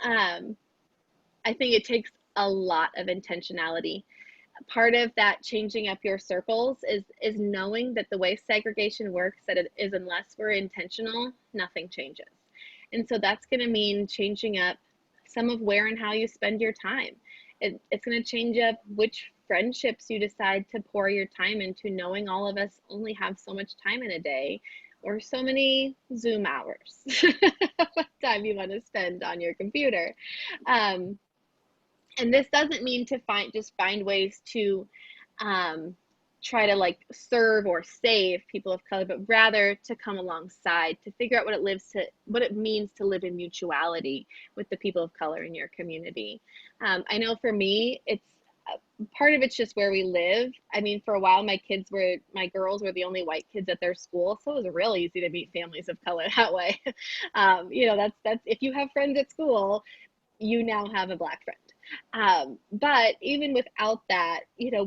I think it takes a lot of intentionality. Part of that changing up your circles is knowing that the way segregation works, that it is, unless we're intentional, nothing changes. And so that's going to mean changing up some of where and how you spend your time. It's going to change up which friendships you decide to pour your time into, knowing all of us only have so much time in a day, or so many Zoom hours, what time you want to spend on your computer. And this doesn't mean to find ways to try to like serve or save people of color, but rather to come alongside, to figure out what it means to live in mutuality with the people of color in your community. I know for me, it's part of it's just where we live. I mean, for a while, my girls were the only white kids at their school, so it was real easy to meet families of color that way. You know, that's if you have friends at school, you now have a Black friend. But even without that, you know,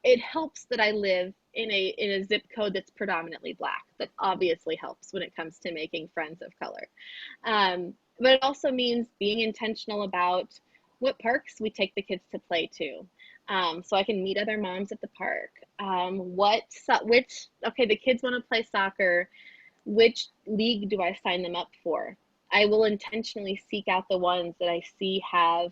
it helps that I live in a zip code that's predominantly Black. That obviously helps when it comes to making friends of color. But it also means being intentional about what parks we take the kids to play to. So I can meet other moms at the park. The kids want to play soccer. Which league do I sign them up for? I will intentionally seek out the ones that I see have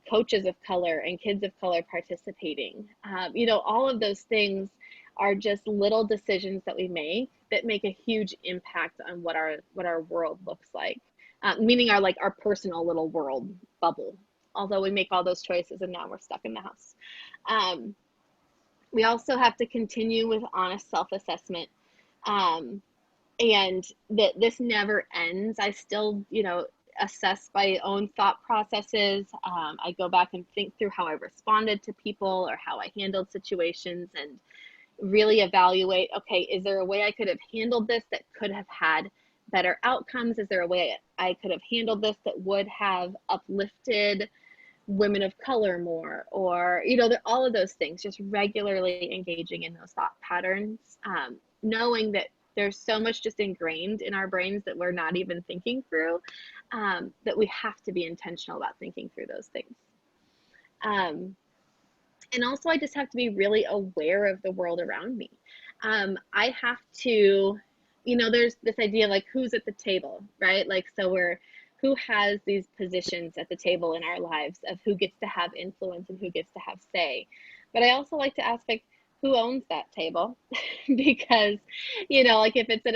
coaches of color and kids of color participating. You know, all of those things are just little decisions that we make that make a huge impact on what our world looks like, meaning our personal little world bubble. Although we make all those choices and now we're stuck in the house. We also have to continue with honest self-assessment. And that this never ends. I still, you know, assess my own thought processes. I go back and think through how I responded to people or how I handled situations, and really evaluate, okay, is there a way I could have handled this that could have had better outcomes? Is there a way I could have handled this that would have uplifted women of color more? Or, you know, all of those things, just regularly engaging in those thought patterns, knowing that there's so much just ingrained in our brains that we're not even thinking through, that we have to be intentional about thinking through those things. And also I just have to be really aware of the world around me. I have to, you know, there's this idea like who's at the table, right? Like, so who has these positions at the table in our lives of who gets to have influence and who gets to have say. But I also like to ask, like, who owns that table? Because, you know, like if it's at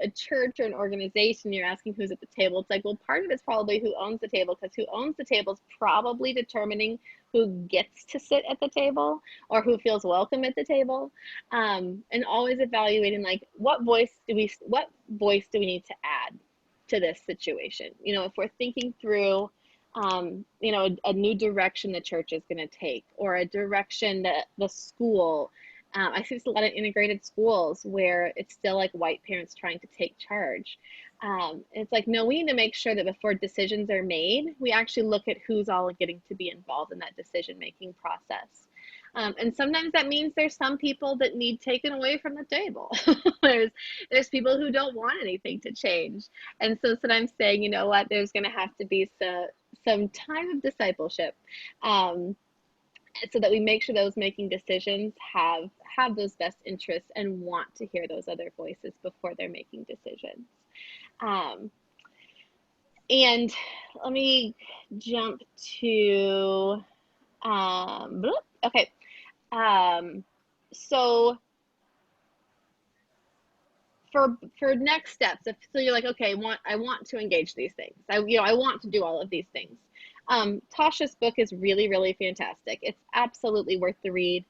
a church or an organization, you're asking who's at the table. It's like, well, part of it's probably who owns the table, because who owns the table is probably determining who gets to sit at the table or who feels welcome at the table. And always evaluating, like, what voice do we need to add to this situation? You know, if we're thinking through, you know, a new direction the church is going to take, or a direction that the school, I see a lot of integrated schools where it's still like white parents trying to take charge. It's like, no, we need to make sure that before decisions are made, we actually look at who's all getting to be involved in that decision-making process. And sometimes that means there's some people that need taken away from the table. There's people who don't want anything to change. And so sometimes saying, you know what, there's going to have to be some time of discipleship, so that we make sure those making decisions have those best interests and want to hear those other voices before they're making decisions. And let me jump to, okay. So for next steps, so you're like, okay, I want to engage these things. I want to do all of these things. Tasha's book is really, really fantastic. It's absolutely worth the read.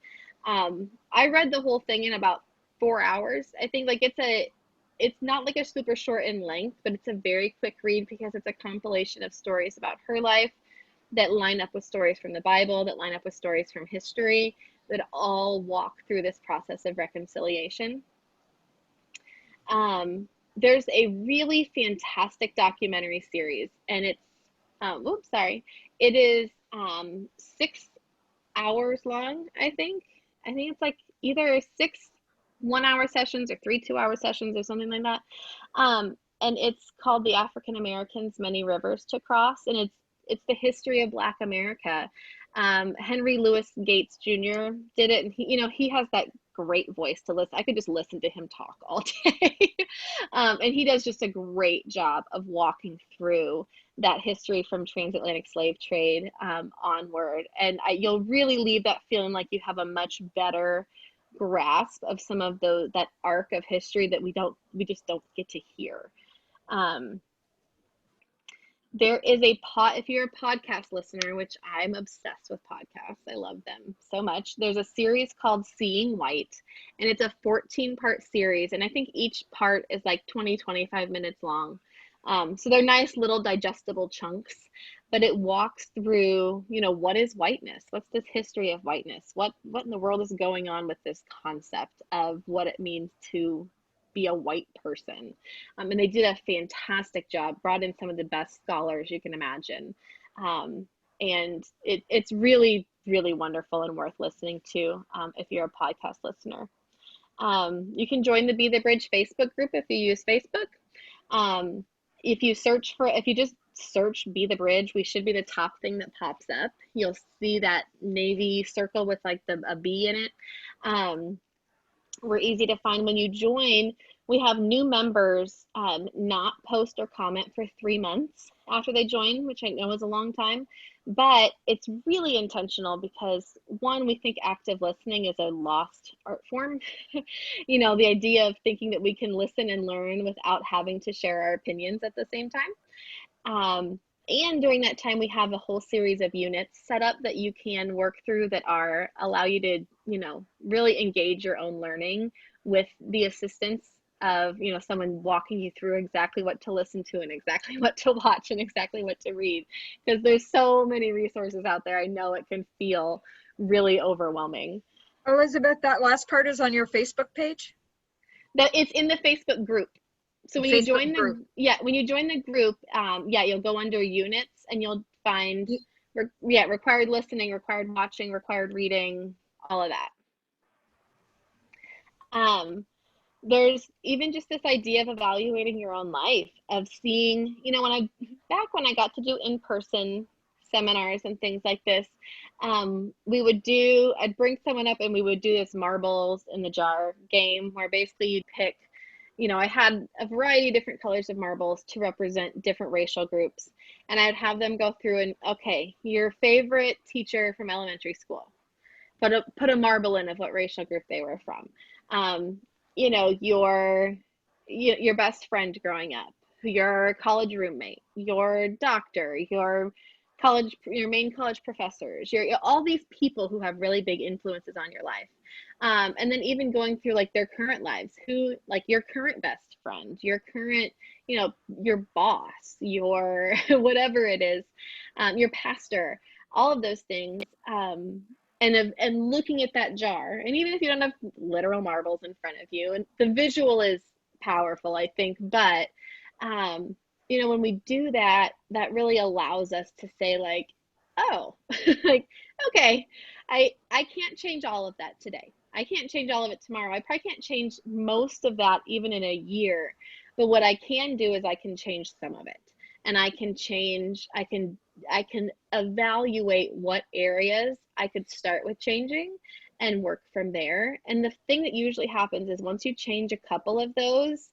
I read the whole thing in about 4 hours. I think like it's not like a super short in length, but it's a very quick read because it's a compilation of stories about her life that line up with stories from the Bible, that line up with stories from history, that all walk through this process of reconciliation. There's a really fantastic documentary series, and it's, it is 6 hours long, I think. I think it's like either 6 1-hour sessions or 3 2-hour sessions or something like that. And it's called The African Americans, Many Rivers to Cross, and it's the history of Black America. Henry Louis Gates Jr. did it, and he has that great voice to listen. I could just listen to him talk all day. And he does just a great job of walking through that history from transatlantic slave trade onward. And you'll really leave that feeling like you have a much better grasp of some of that arc of history that we just don't get to hear. There is if you're a podcast listener, which I'm obsessed with podcasts, I love them so much. There's a series called Seeing White, and it's a 14-part series. And I think each part is like 20-25 minutes long. So they're nice little digestible chunks, but it walks through, what is whiteness? What's this history of whiteness? What in the world is going on with this concept of what it means to be a white person? And they did a fantastic job, brought in some of the best scholars you can imagine. And it's really, really wonderful and worth listening to if you're a podcast listener. You can join the Be the Bridge Facebook group if you use Facebook. If you just search Be the Bridge, we should be the top thing that pops up. You'll see that navy circle with like a bee in it. We're easy to find. When you join, we have new members not post or comment for 3 months after they join, which I know is a long time, but it's really intentional because, one, we think active listening is a lost art form. The idea of thinking that we can listen and learn without having to share our opinions at the same time. And during that time, we have a whole series of units set up that you can work through that allow you to, really engage your own learning with the assistance of, someone walking you through exactly what to listen to and exactly what to watch and exactly what to read. Because there's so many resources out there. I know it can feel really overwhelming. Elizabeth, that last part is on your Facebook page? That it's in the Facebook group. So when you join the group, you'll go under units and you'll find, required listening, required watching, required reading, all of that. There's even just this idea of evaluating your own life, of seeing, when I got to do in-person seminars and things like this, I'd bring someone up and we would do this marbles in the jar game where basically you'd pick, I had a variety of different colors of marbles to represent different racial groups. And I'd have them go through and, okay, your favorite teacher from elementary school, put a marble in of what racial group they were from. Your best friend growing up, your college roommate, your doctor, your main college professors, all these people who have really big influences on your life. And then even going through like their current lives, who, like your current best friend, your current, your boss, your whatever it is, your pastor, all of those things. And looking at that jar, and even if you don't have literal marbles in front of you, and the visual is powerful, I think, but You know, when we do that, that really allows us to say like, oh, like, okay, I can't change all of that today. I can't change all of it tomorrow. I probably can't change most of that even in a year. But what I can do is I can change some of it. And I can change, I can evaluate what areas I could start with changing and work from there. And the thing that usually happens is once you change a couple of those,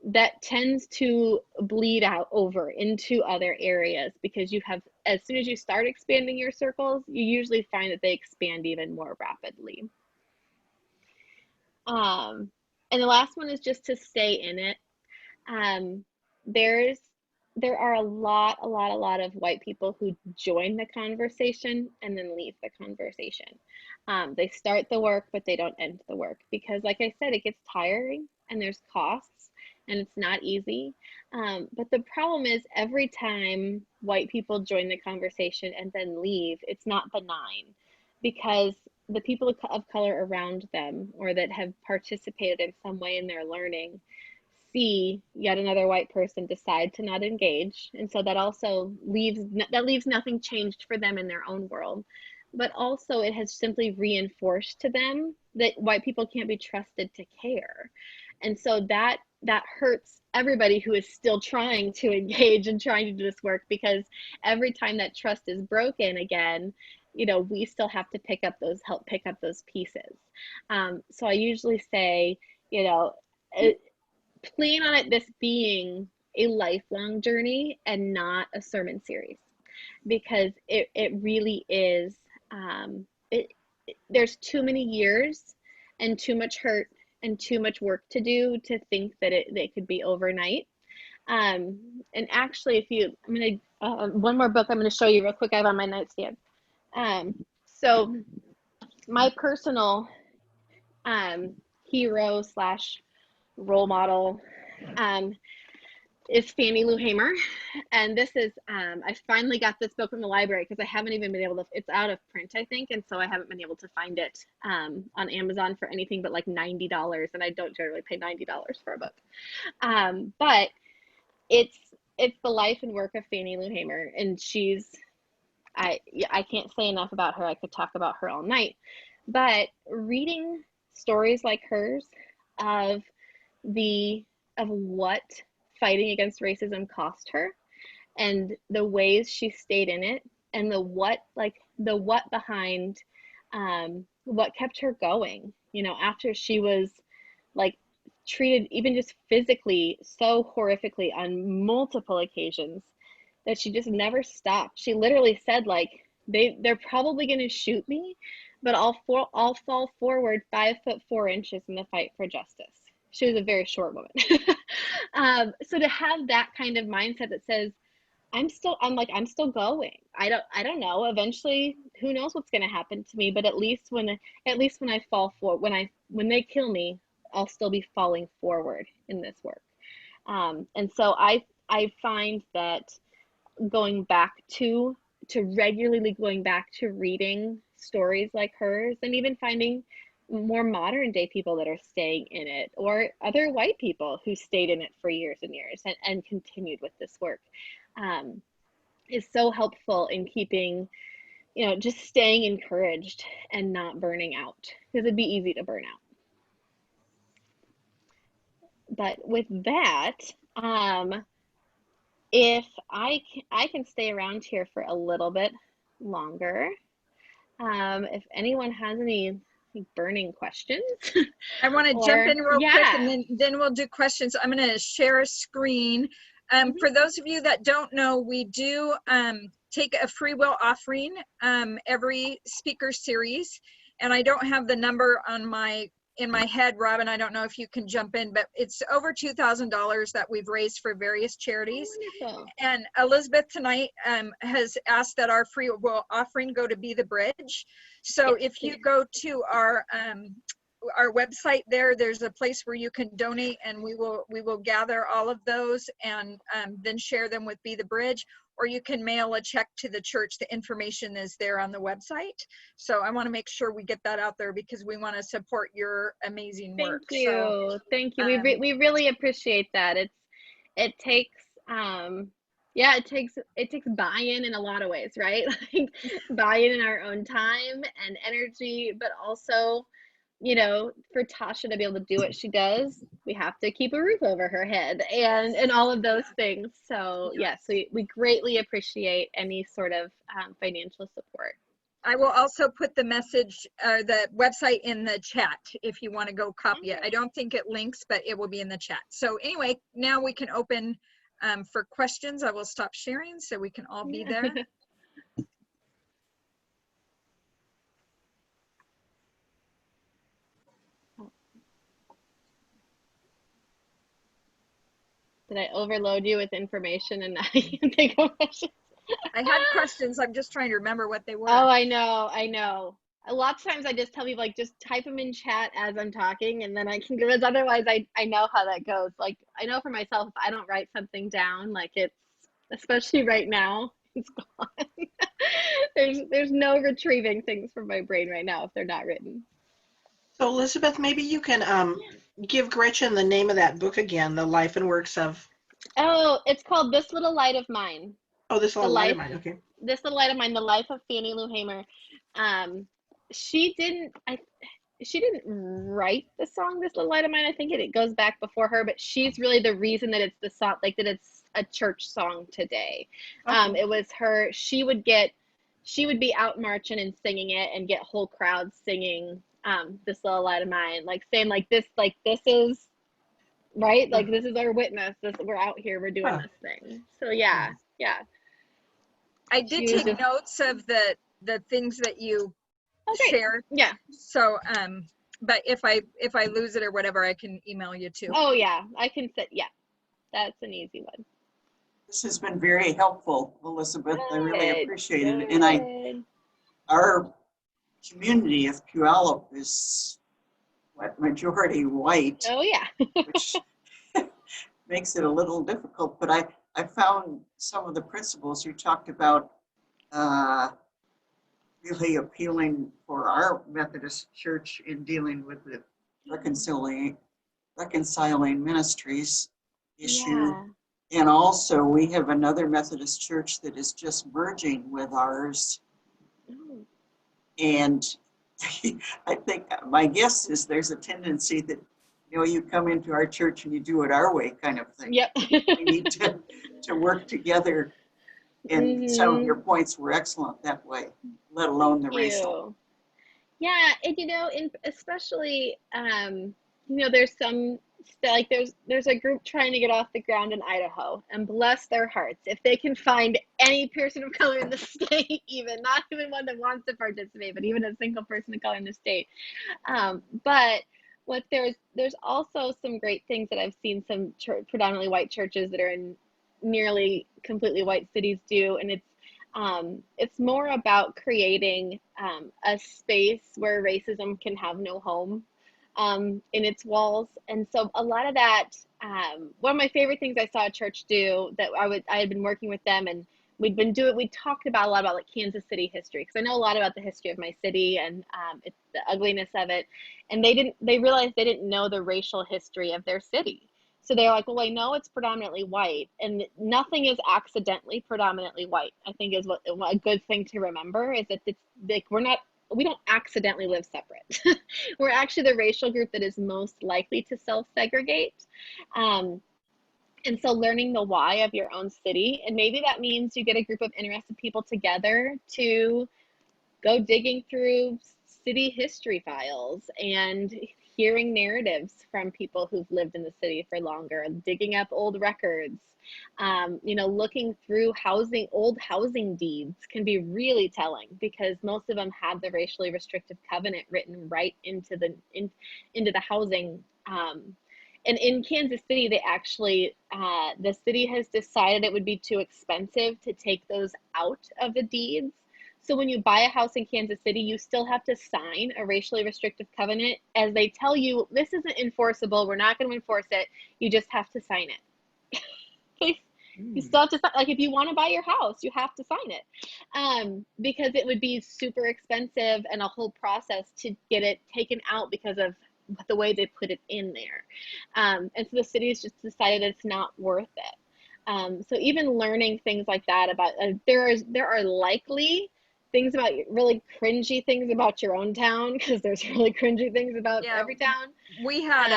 that tends to bleed out over into other areas because you have, as soon as you start expanding your circles, you usually find that they expand even more rapidly. And the last one is just to stay in it. Um, there's there are a lot of white people who join the conversation and then leave the conversation. They start the work, but they don't end the work because, like I said, it gets tiring and there's costs and it's not easy. But the problem is every time white people join the conversation and then leave, it's not benign because the people of color around them or that have participated in some way in their learning see yet another white person decide to not engage, and so that also leaves nothing changed for them in their own world, but also it has simply reinforced to them that white people can't be trusted to care. And so that hurts everybody who is still trying to engage and trying to do this work, because every time that trust is broken again, you know, we still have to help pick up those pieces. So I usually say, you know, plan on it this being a lifelong journey and not a sermon series, because it really is, there's too many years and too much hurt and too much work to do to think that it could be overnight. And actually, I'm gonna one more book I'm gonna show you real quick. I have on my nightstand. So my personal hero slash role model is Fannie Lou Hamer. And this is, I finally got this book from the library because I haven't even been able to, it's out of print, I think. And so I haven't been able to find it on Amazon for anything but like $90. And I don't generally pay $90 for a book. But it's the life and work of Fannie Lou Hamer. And I can't say enough about her. I could talk about her all night. But reading stories like hers of what fighting against racism cost her and the ways she stayed in it and the what behind what kept her going, you know, after she was like treated even just physically so horrifically on multiple occasions, that she just never stopped. She literally said like, they're probably going to shoot me, but I'll fall forward 5'4" in the fight for justice. She was a very short woman. So to have that kind of mindset that says, I'm still going. I don't know. Eventually, who knows what's going to happen to me? But at least when I fall for, when they kill me, I'll still be falling forward in this work. And so I find that regularly going back to reading stories like hers, and even finding more modern day people that are staying in it, or other white people who stayed in it for years and years and continued with this work, is so helpful in keeping, you know, just staying encouraged and not burning out, because it'd be easy to burn out. But with that, if I can stay around here for a little bit longer. If anyone has any burning questions. I want to jump in real quick, and then we'll do questions. I'm going to share a screen. For those of you that don't know, we do take a free will offering every speaker series, and I don't have the number in my head, Robin. I don't know if you can jump in, but it's over $2,000 that we've raised for various charities. Wonderful. And Elizabeth tonight has asked that our free will offering go to Be the Bridge. So if you go to our website, there's a place where you can donate, and we will gather all of those and then share them with Be the Bridge. Or you can mail a check to the church. The information is there on the website. So I want to make sure we get that out there because we want to support your amazing work. Thank you. We really appreciate that. it takes yeah, it takes buy-in in a lot of ways, right? Like buy-in in our own time and energy, but also, for Tasha to be able to do what she does, we have to keep a roof over her head and all of those things. So yes, we greatly appreciate any sort of financial support. I will also put the message, the website in the chat if you want to go copy it. I don't think it links, but it will be in the chat. So anyway, now we can open for questions. I will stop sharing so we can all be there. Did I overload you with information and now you can think of questions? I had questions. I'm just trying to remember what they were. Oh, I know. A lot of times I just tell people, like, just type them in chat as I'm talking, and then I can, because otherwise I know how that goes. Like, I know for myself, if I don't write something down, like especially right now, it's gone. There's no retrieving things from my brain right now if they're not written. So Elizabeth, maybe you can give Gretchen the name of that book again, The Life and Works of. Oh, it's called This Little Light of Mine. Oh, This Little Light of Mine. Okay. This Little Light of Mine, The Life of Fannie Lou Hamer. She didn't write the song This Little Light of Mine. I think it goes back before her, but she's really the reason that it's the song, like that it's a church song today. Okay. It was her. She would be out marching and singing it and get whole crowds singing This Little Light of Mine, like saying this is right, like this is our witness, we're out here, we're doing this thing. So yeah. I did take notes of the things that you share. Yeah. So but if I lose it or whatever, I can email you too. Oh yeah, I can say, yeah, that's an easy one. This has been very helpful, Elizabeth. I really appreciate it. And our community of Puyallup is majority white. Oh yeah. Which makes it a little difficult, but I found some of the principles you talked about really appealing for our Methodist Church in dealing with the reconciling ministries issue. Yeah. And also we have another Methodist church that is just merging with ours. Oh. And I think my guess is there's a tendency that, you come into our church and you do it our way kind of thing. Yep. We need to work together. And some of your points were excellent that way, let alone the racial. Yeah, and especially, there's some, like there's a group trying to get off the ground in Idaho, and bless their hearts, if they can find any person of color in the state, even not even one that wants to participate, but even a single person of color in the state. But there's also some great things that I've seen some predominantly white churches that are in nearly completely white cities do, and it's more about creating a space where racism can have no home in its walls. And so a lot of that, one of my favorite things I saw a church do, that I had been working with them, and we talked about a lot about like Kansas City history, because I know a lot about the history of my city and it's the ugliness of it. And they realized they didn't know the racial history of their city. So they're like, well, I know it's predominantly white, and nothing is accidentally predominantly white, I think is what a good thing to remember, is that it's like we don't accidentally live separate. We're actually the racial group that is most likely to self-segregate. And so learning the why of your own city, and maybe that means you get a group of interested people together to go digging through city history files and hearing narratives from people who've lived in the city for longer, digging up old records, looking through old housing deeds can be really telling, because most of them have the racially restrictive covenant written right into the housing. And in Kansas City, they actually, the city has decided it would be too expensive to take those out of the deeds. So when you buy a house in Kansas City, you still have to sign a racially restrictive covenant, as they tell you, this isn't enforceable, we're not going to enforce it, you just have to sign it. You still have to, like, if you want to buy your house, you have to sign it, because it would be super expensive and a whole process to get it taken out because of the way they put it in there. And so the city has just decided it's not worth it. So even learning things like that about, there are likely things about really cringy things about your own town, because there's really cringy things about every town. We had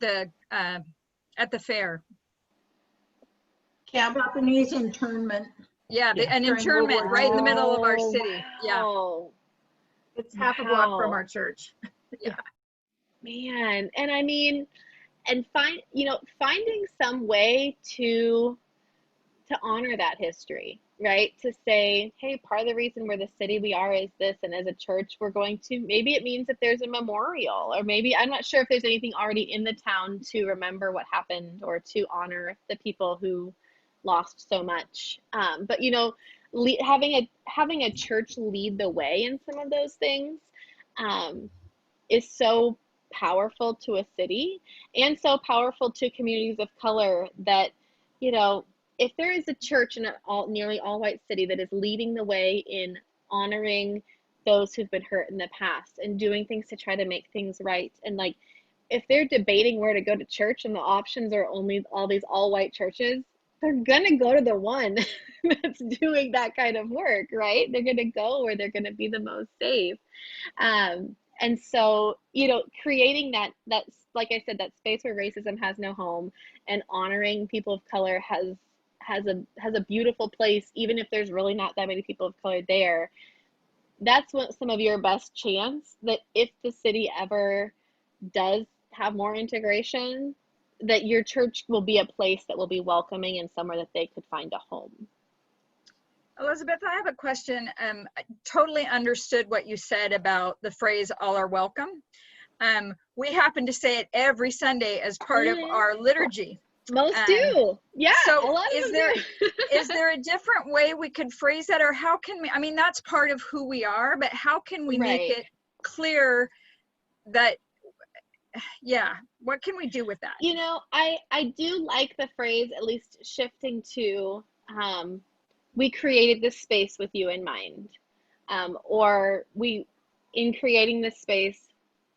at the fair. Japanese internment. Yeah, an internment right in the middle of our city. Wow. Yeah. It's half a block from our church. Yeah. Man, and I mean, and finding some way to honor that history, right? To say, hey, part of the reason we're the city we are is this, and as a church, we're going to, maybe it means that there's a memorial, or maybe, I'm not sure if there's anything already in the town to remember what happened or to honor the people who lost so much. But having a church lead the way in some of those things is so powerful to a city, and so powerful to communities of color, that, if there is a church in a nearly all white city that is leading the way in honoring those who've been hurt in the past and doing things to try to make things right, and like, if they're debating where to go to church and the options are only all these all white churches, they're gonna go to the one that's doing that kind of work, right? They're gonna go where they're gonna be the most safe. And so, creating that, like I said, that space where racism has no home, and honoring people of color has a beautiful place, even if there's really not that many people of color there. That's what some of your best chance that if the city ever does have more integration, that your church will be a place that will be welcoming and somewhere that they could find a home. Elizabeth, I have a question. I totally understood what you said about the phrase "all are welcome." We happen to say it every Sunday as part of our liturgy. Most do. Yeah. So a lot of is them there do. is there a different way we could phrase that, or how can we? I mean, that's part of who we are, but how can we make it clear that? Yeah, what can we do with that? I do like the phrase, at least shifting to, we created this space with you in mind, or in creating this space,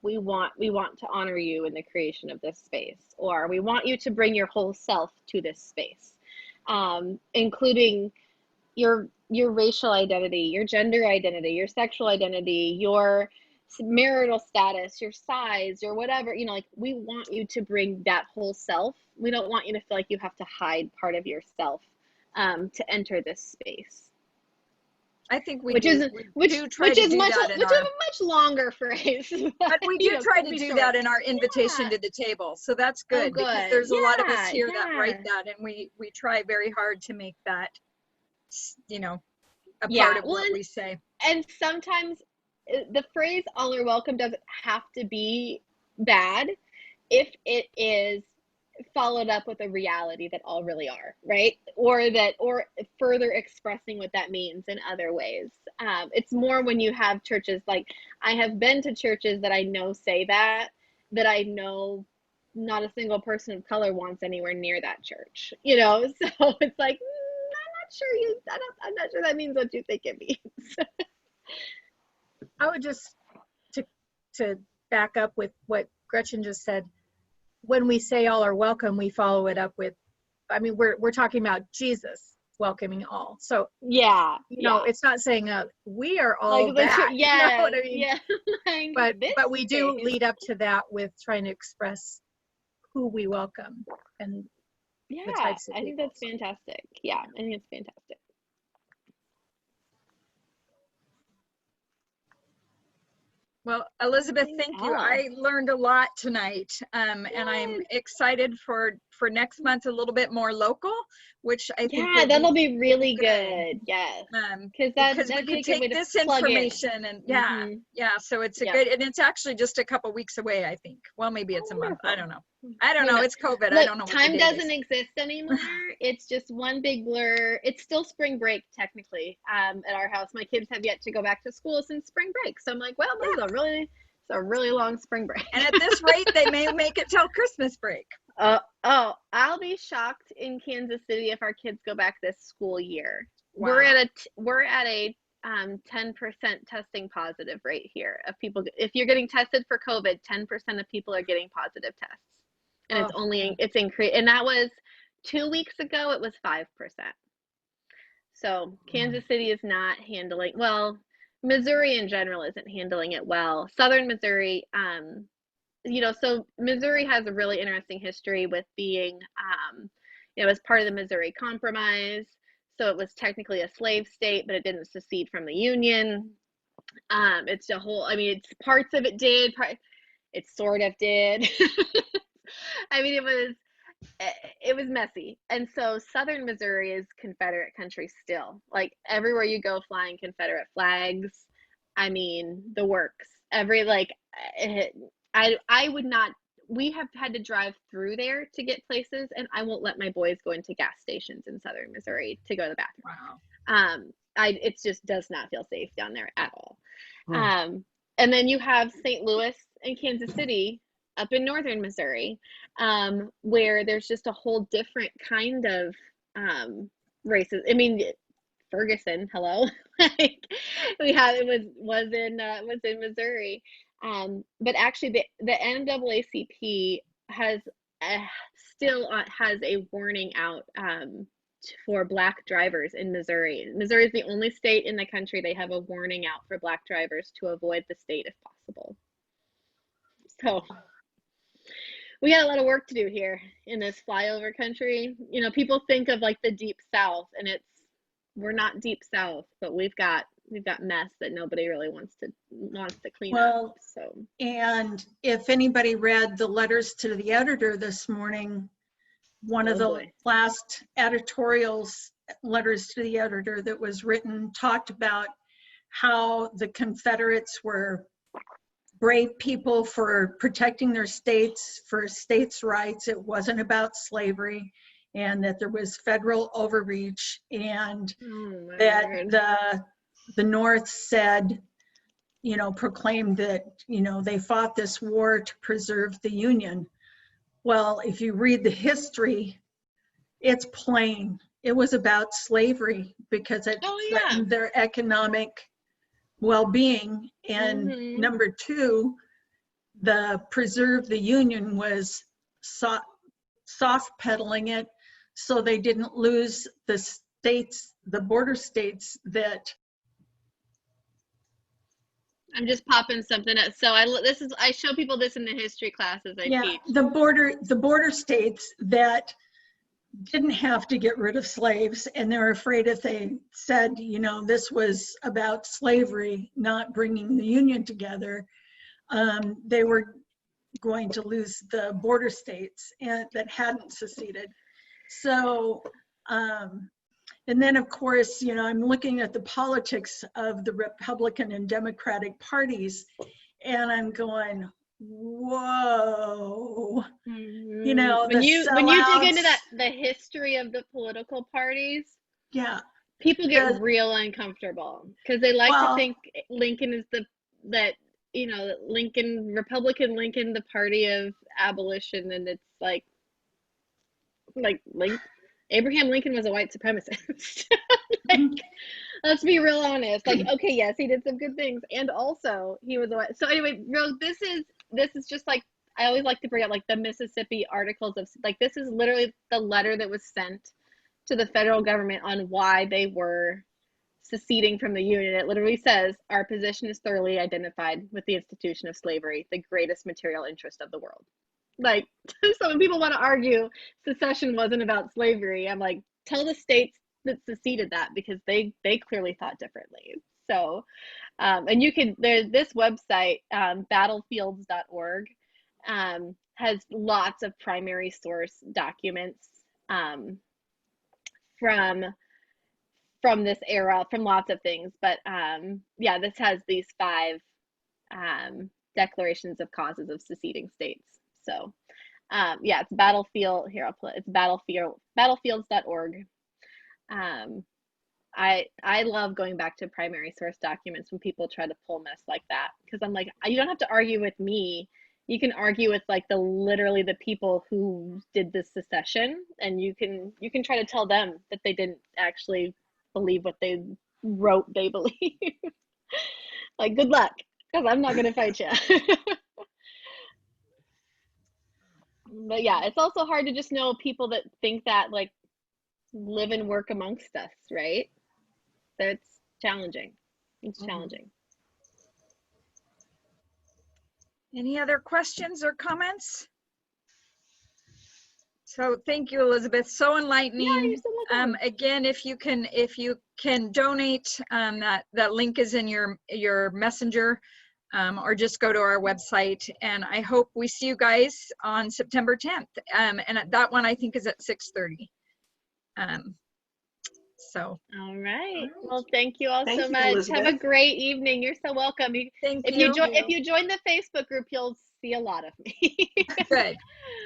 we want to honor you in the creation of this space, or we want you to bring your whole self to this space, including your racial identity, your gender identity, your sexual identity, your marital status, your size, your whatever, like, we want you to bring that whole self. We don't want you to feel like you have to hide part of yourself to enter this space. I think we which do. is a much longer phrase. But we do try to do that in our invitation to the table. So that's good, because there's a lot of us here that write that, and we try very hard to make that, a part of what we say. And sometimes the phrase "all are welcome" doesn't have to be bad if it is followed up with a reality that all really are, right? Or further expressing what that means in other ways. It's more when you have churches, like, I have been to churches that I know say that I know not a single person of color wants anywhere near that church, so it's like, I'm not sure that means what you think it means. I would just, to back up with what Gretchen just said, when we say all are welcome, we follow it up with, we're talking about Jesus welcoming all. So it's not saying we are all like that. You know what I mean? Yeah. but we do lead up to that with trying to express who we welcome and the types of people. I think that's fantastic. Yeah, I think it's fantastic. Well, Elizabeth, thank you. I learned a lot tonight, and I'm excited for next month, a little bit more local, which I think that'll be really good. Yes, because we could take this information and so it's good, and it's actually just a couple weeks away, I think. Well, maybe it's a month. I don't know. It's COVID. I don't know. Time doesn't exist anymore. It's just one big blur. It's still spring break technically at our house. My kids have yet to go back to school since spring break, so I'm like, well, this is a really long spring break. And at this rate, they may make it till Christmas break. I'll be shocked in Kansas City if our kids go back this school year. Wow. We're at a 10% testing positive rate here of people. If you're getting tested for COVID, 10% of people are getting positive tests. And it's increased. And that was 2 weeks ago, it was 5%. So Kansas City is not handling, well, Missouri in general isn't handling it well. Southern Missouri, so Missouri has a really interesting history with being, as part of the Missouri Compromise. So it was technically a slave state, but it didn't secede from the Union. It's a whole, it's parts of it did, it sort of did. It was messy. And so Southern Missouri is Confederate country still. Like everywhere you go, flying Confederate flags. The works. I would not, we have had to drive through there to get places, and I won't let my boys go into gas stations in Southern Missouri to go to the bathroom. Wow. It just does not feel safe down there at all. And then you have St. Louis and Kansas City up in Northern Missouri, where there's just a whole different kind of races. Ferguson, hello. It was in Missouri. But actually the NAACP still has a warning out for Black drivers in Missouri. Missouri is the only state in the country they have a warning out for Black drivers to avoid the state if possible. So we got a lot of work to do here in this flyover country. People think of like the deep South, and we're not deep South, but we've got mess that nobody really wants to clean up. So, and if anybody read the letters to the editor this morning, one of the last editorials, letters to the editor that was written, talked about how the Confederates were brave people for protecting their states, for states' rights. It wasn't about slavery, and that there was federal overreach, and that the North said, proclaimed that, they fought this war to preserve the Union. Well, if you read the history, it's plain. It was about slavery because it threatened their economic well-being. And number two, the preserve the Union was soft pedaling it so they didn't lose the states, the border states that. I'm just popping something up. So I show people this in the history classes I teach. The border states that didn't have to get rid of slaves, and they're afraid if they said, this was about slavery, not bringing the Union together, they were going to lose the border states that hadn't seceded. So, and then of course, I'm looking at the politics of the Republican and Democratic parties, and I'm going, whoa. When you dig into the history of the political parties, people get real uncomfortable because they like to think Lincoln is Republican Lincoln, the party of abolition, and it's like Abraham Lincoln was a white supremacist. Let's be real honest. Okay, yes, he did some good things, and also he was a white. So anyway, Rose, this is just like, I always like to bring up the Mississippi Articles of, this is literally the letter that was sent to the federal government on why they were seceding from the Union. It literally says, our position is thoroughly identified with the institution of slavery, the greatest material interest of the world. So when people want to argue secession wasn't about slavery, I'm like, tell the states that seceded that, because they clearly thought differently. So, and this website, battlefields.org, has lots of primary source documents from this era, from lots of things. But this has these 5 declarations of causes of seceding states. So it's battlefield. Here, it's battlefields.org. I love going back to primary source documents when people try to pull mess like that, because I'm like, you don't have to argue with me. You can argue with literally the people who did this secession, and you can try to tell them that they didn't actually believe what they rote they believe. Like, good luck, because I'm not going to fight you. But yeah, it's also hard to just know people that think that, like, live and work amongst us, right? That's challenging. It's challenging. Any other questions or comments? So thank you, Elizabeth. So enlightening. Yeah, you're so welcome. Again, if you can donate, that link is in your messenger, or just go to our website. And I hope we see you guys on September 10th. And that one I think is at 6:30. So. All right. Well, thank you all Thank so you, much. Elizabeth. Have a great evening. You're so welcome. Thank you. If you join the Facebook group, you'll see a lot of me. Good.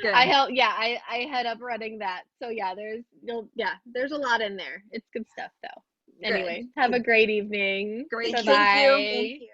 Good. I head up running that. So yeah, there's a lot in there. It's good stuff though. Good. Anyway, have a great evening. Great. Bye-bye. Thank you. Thank you.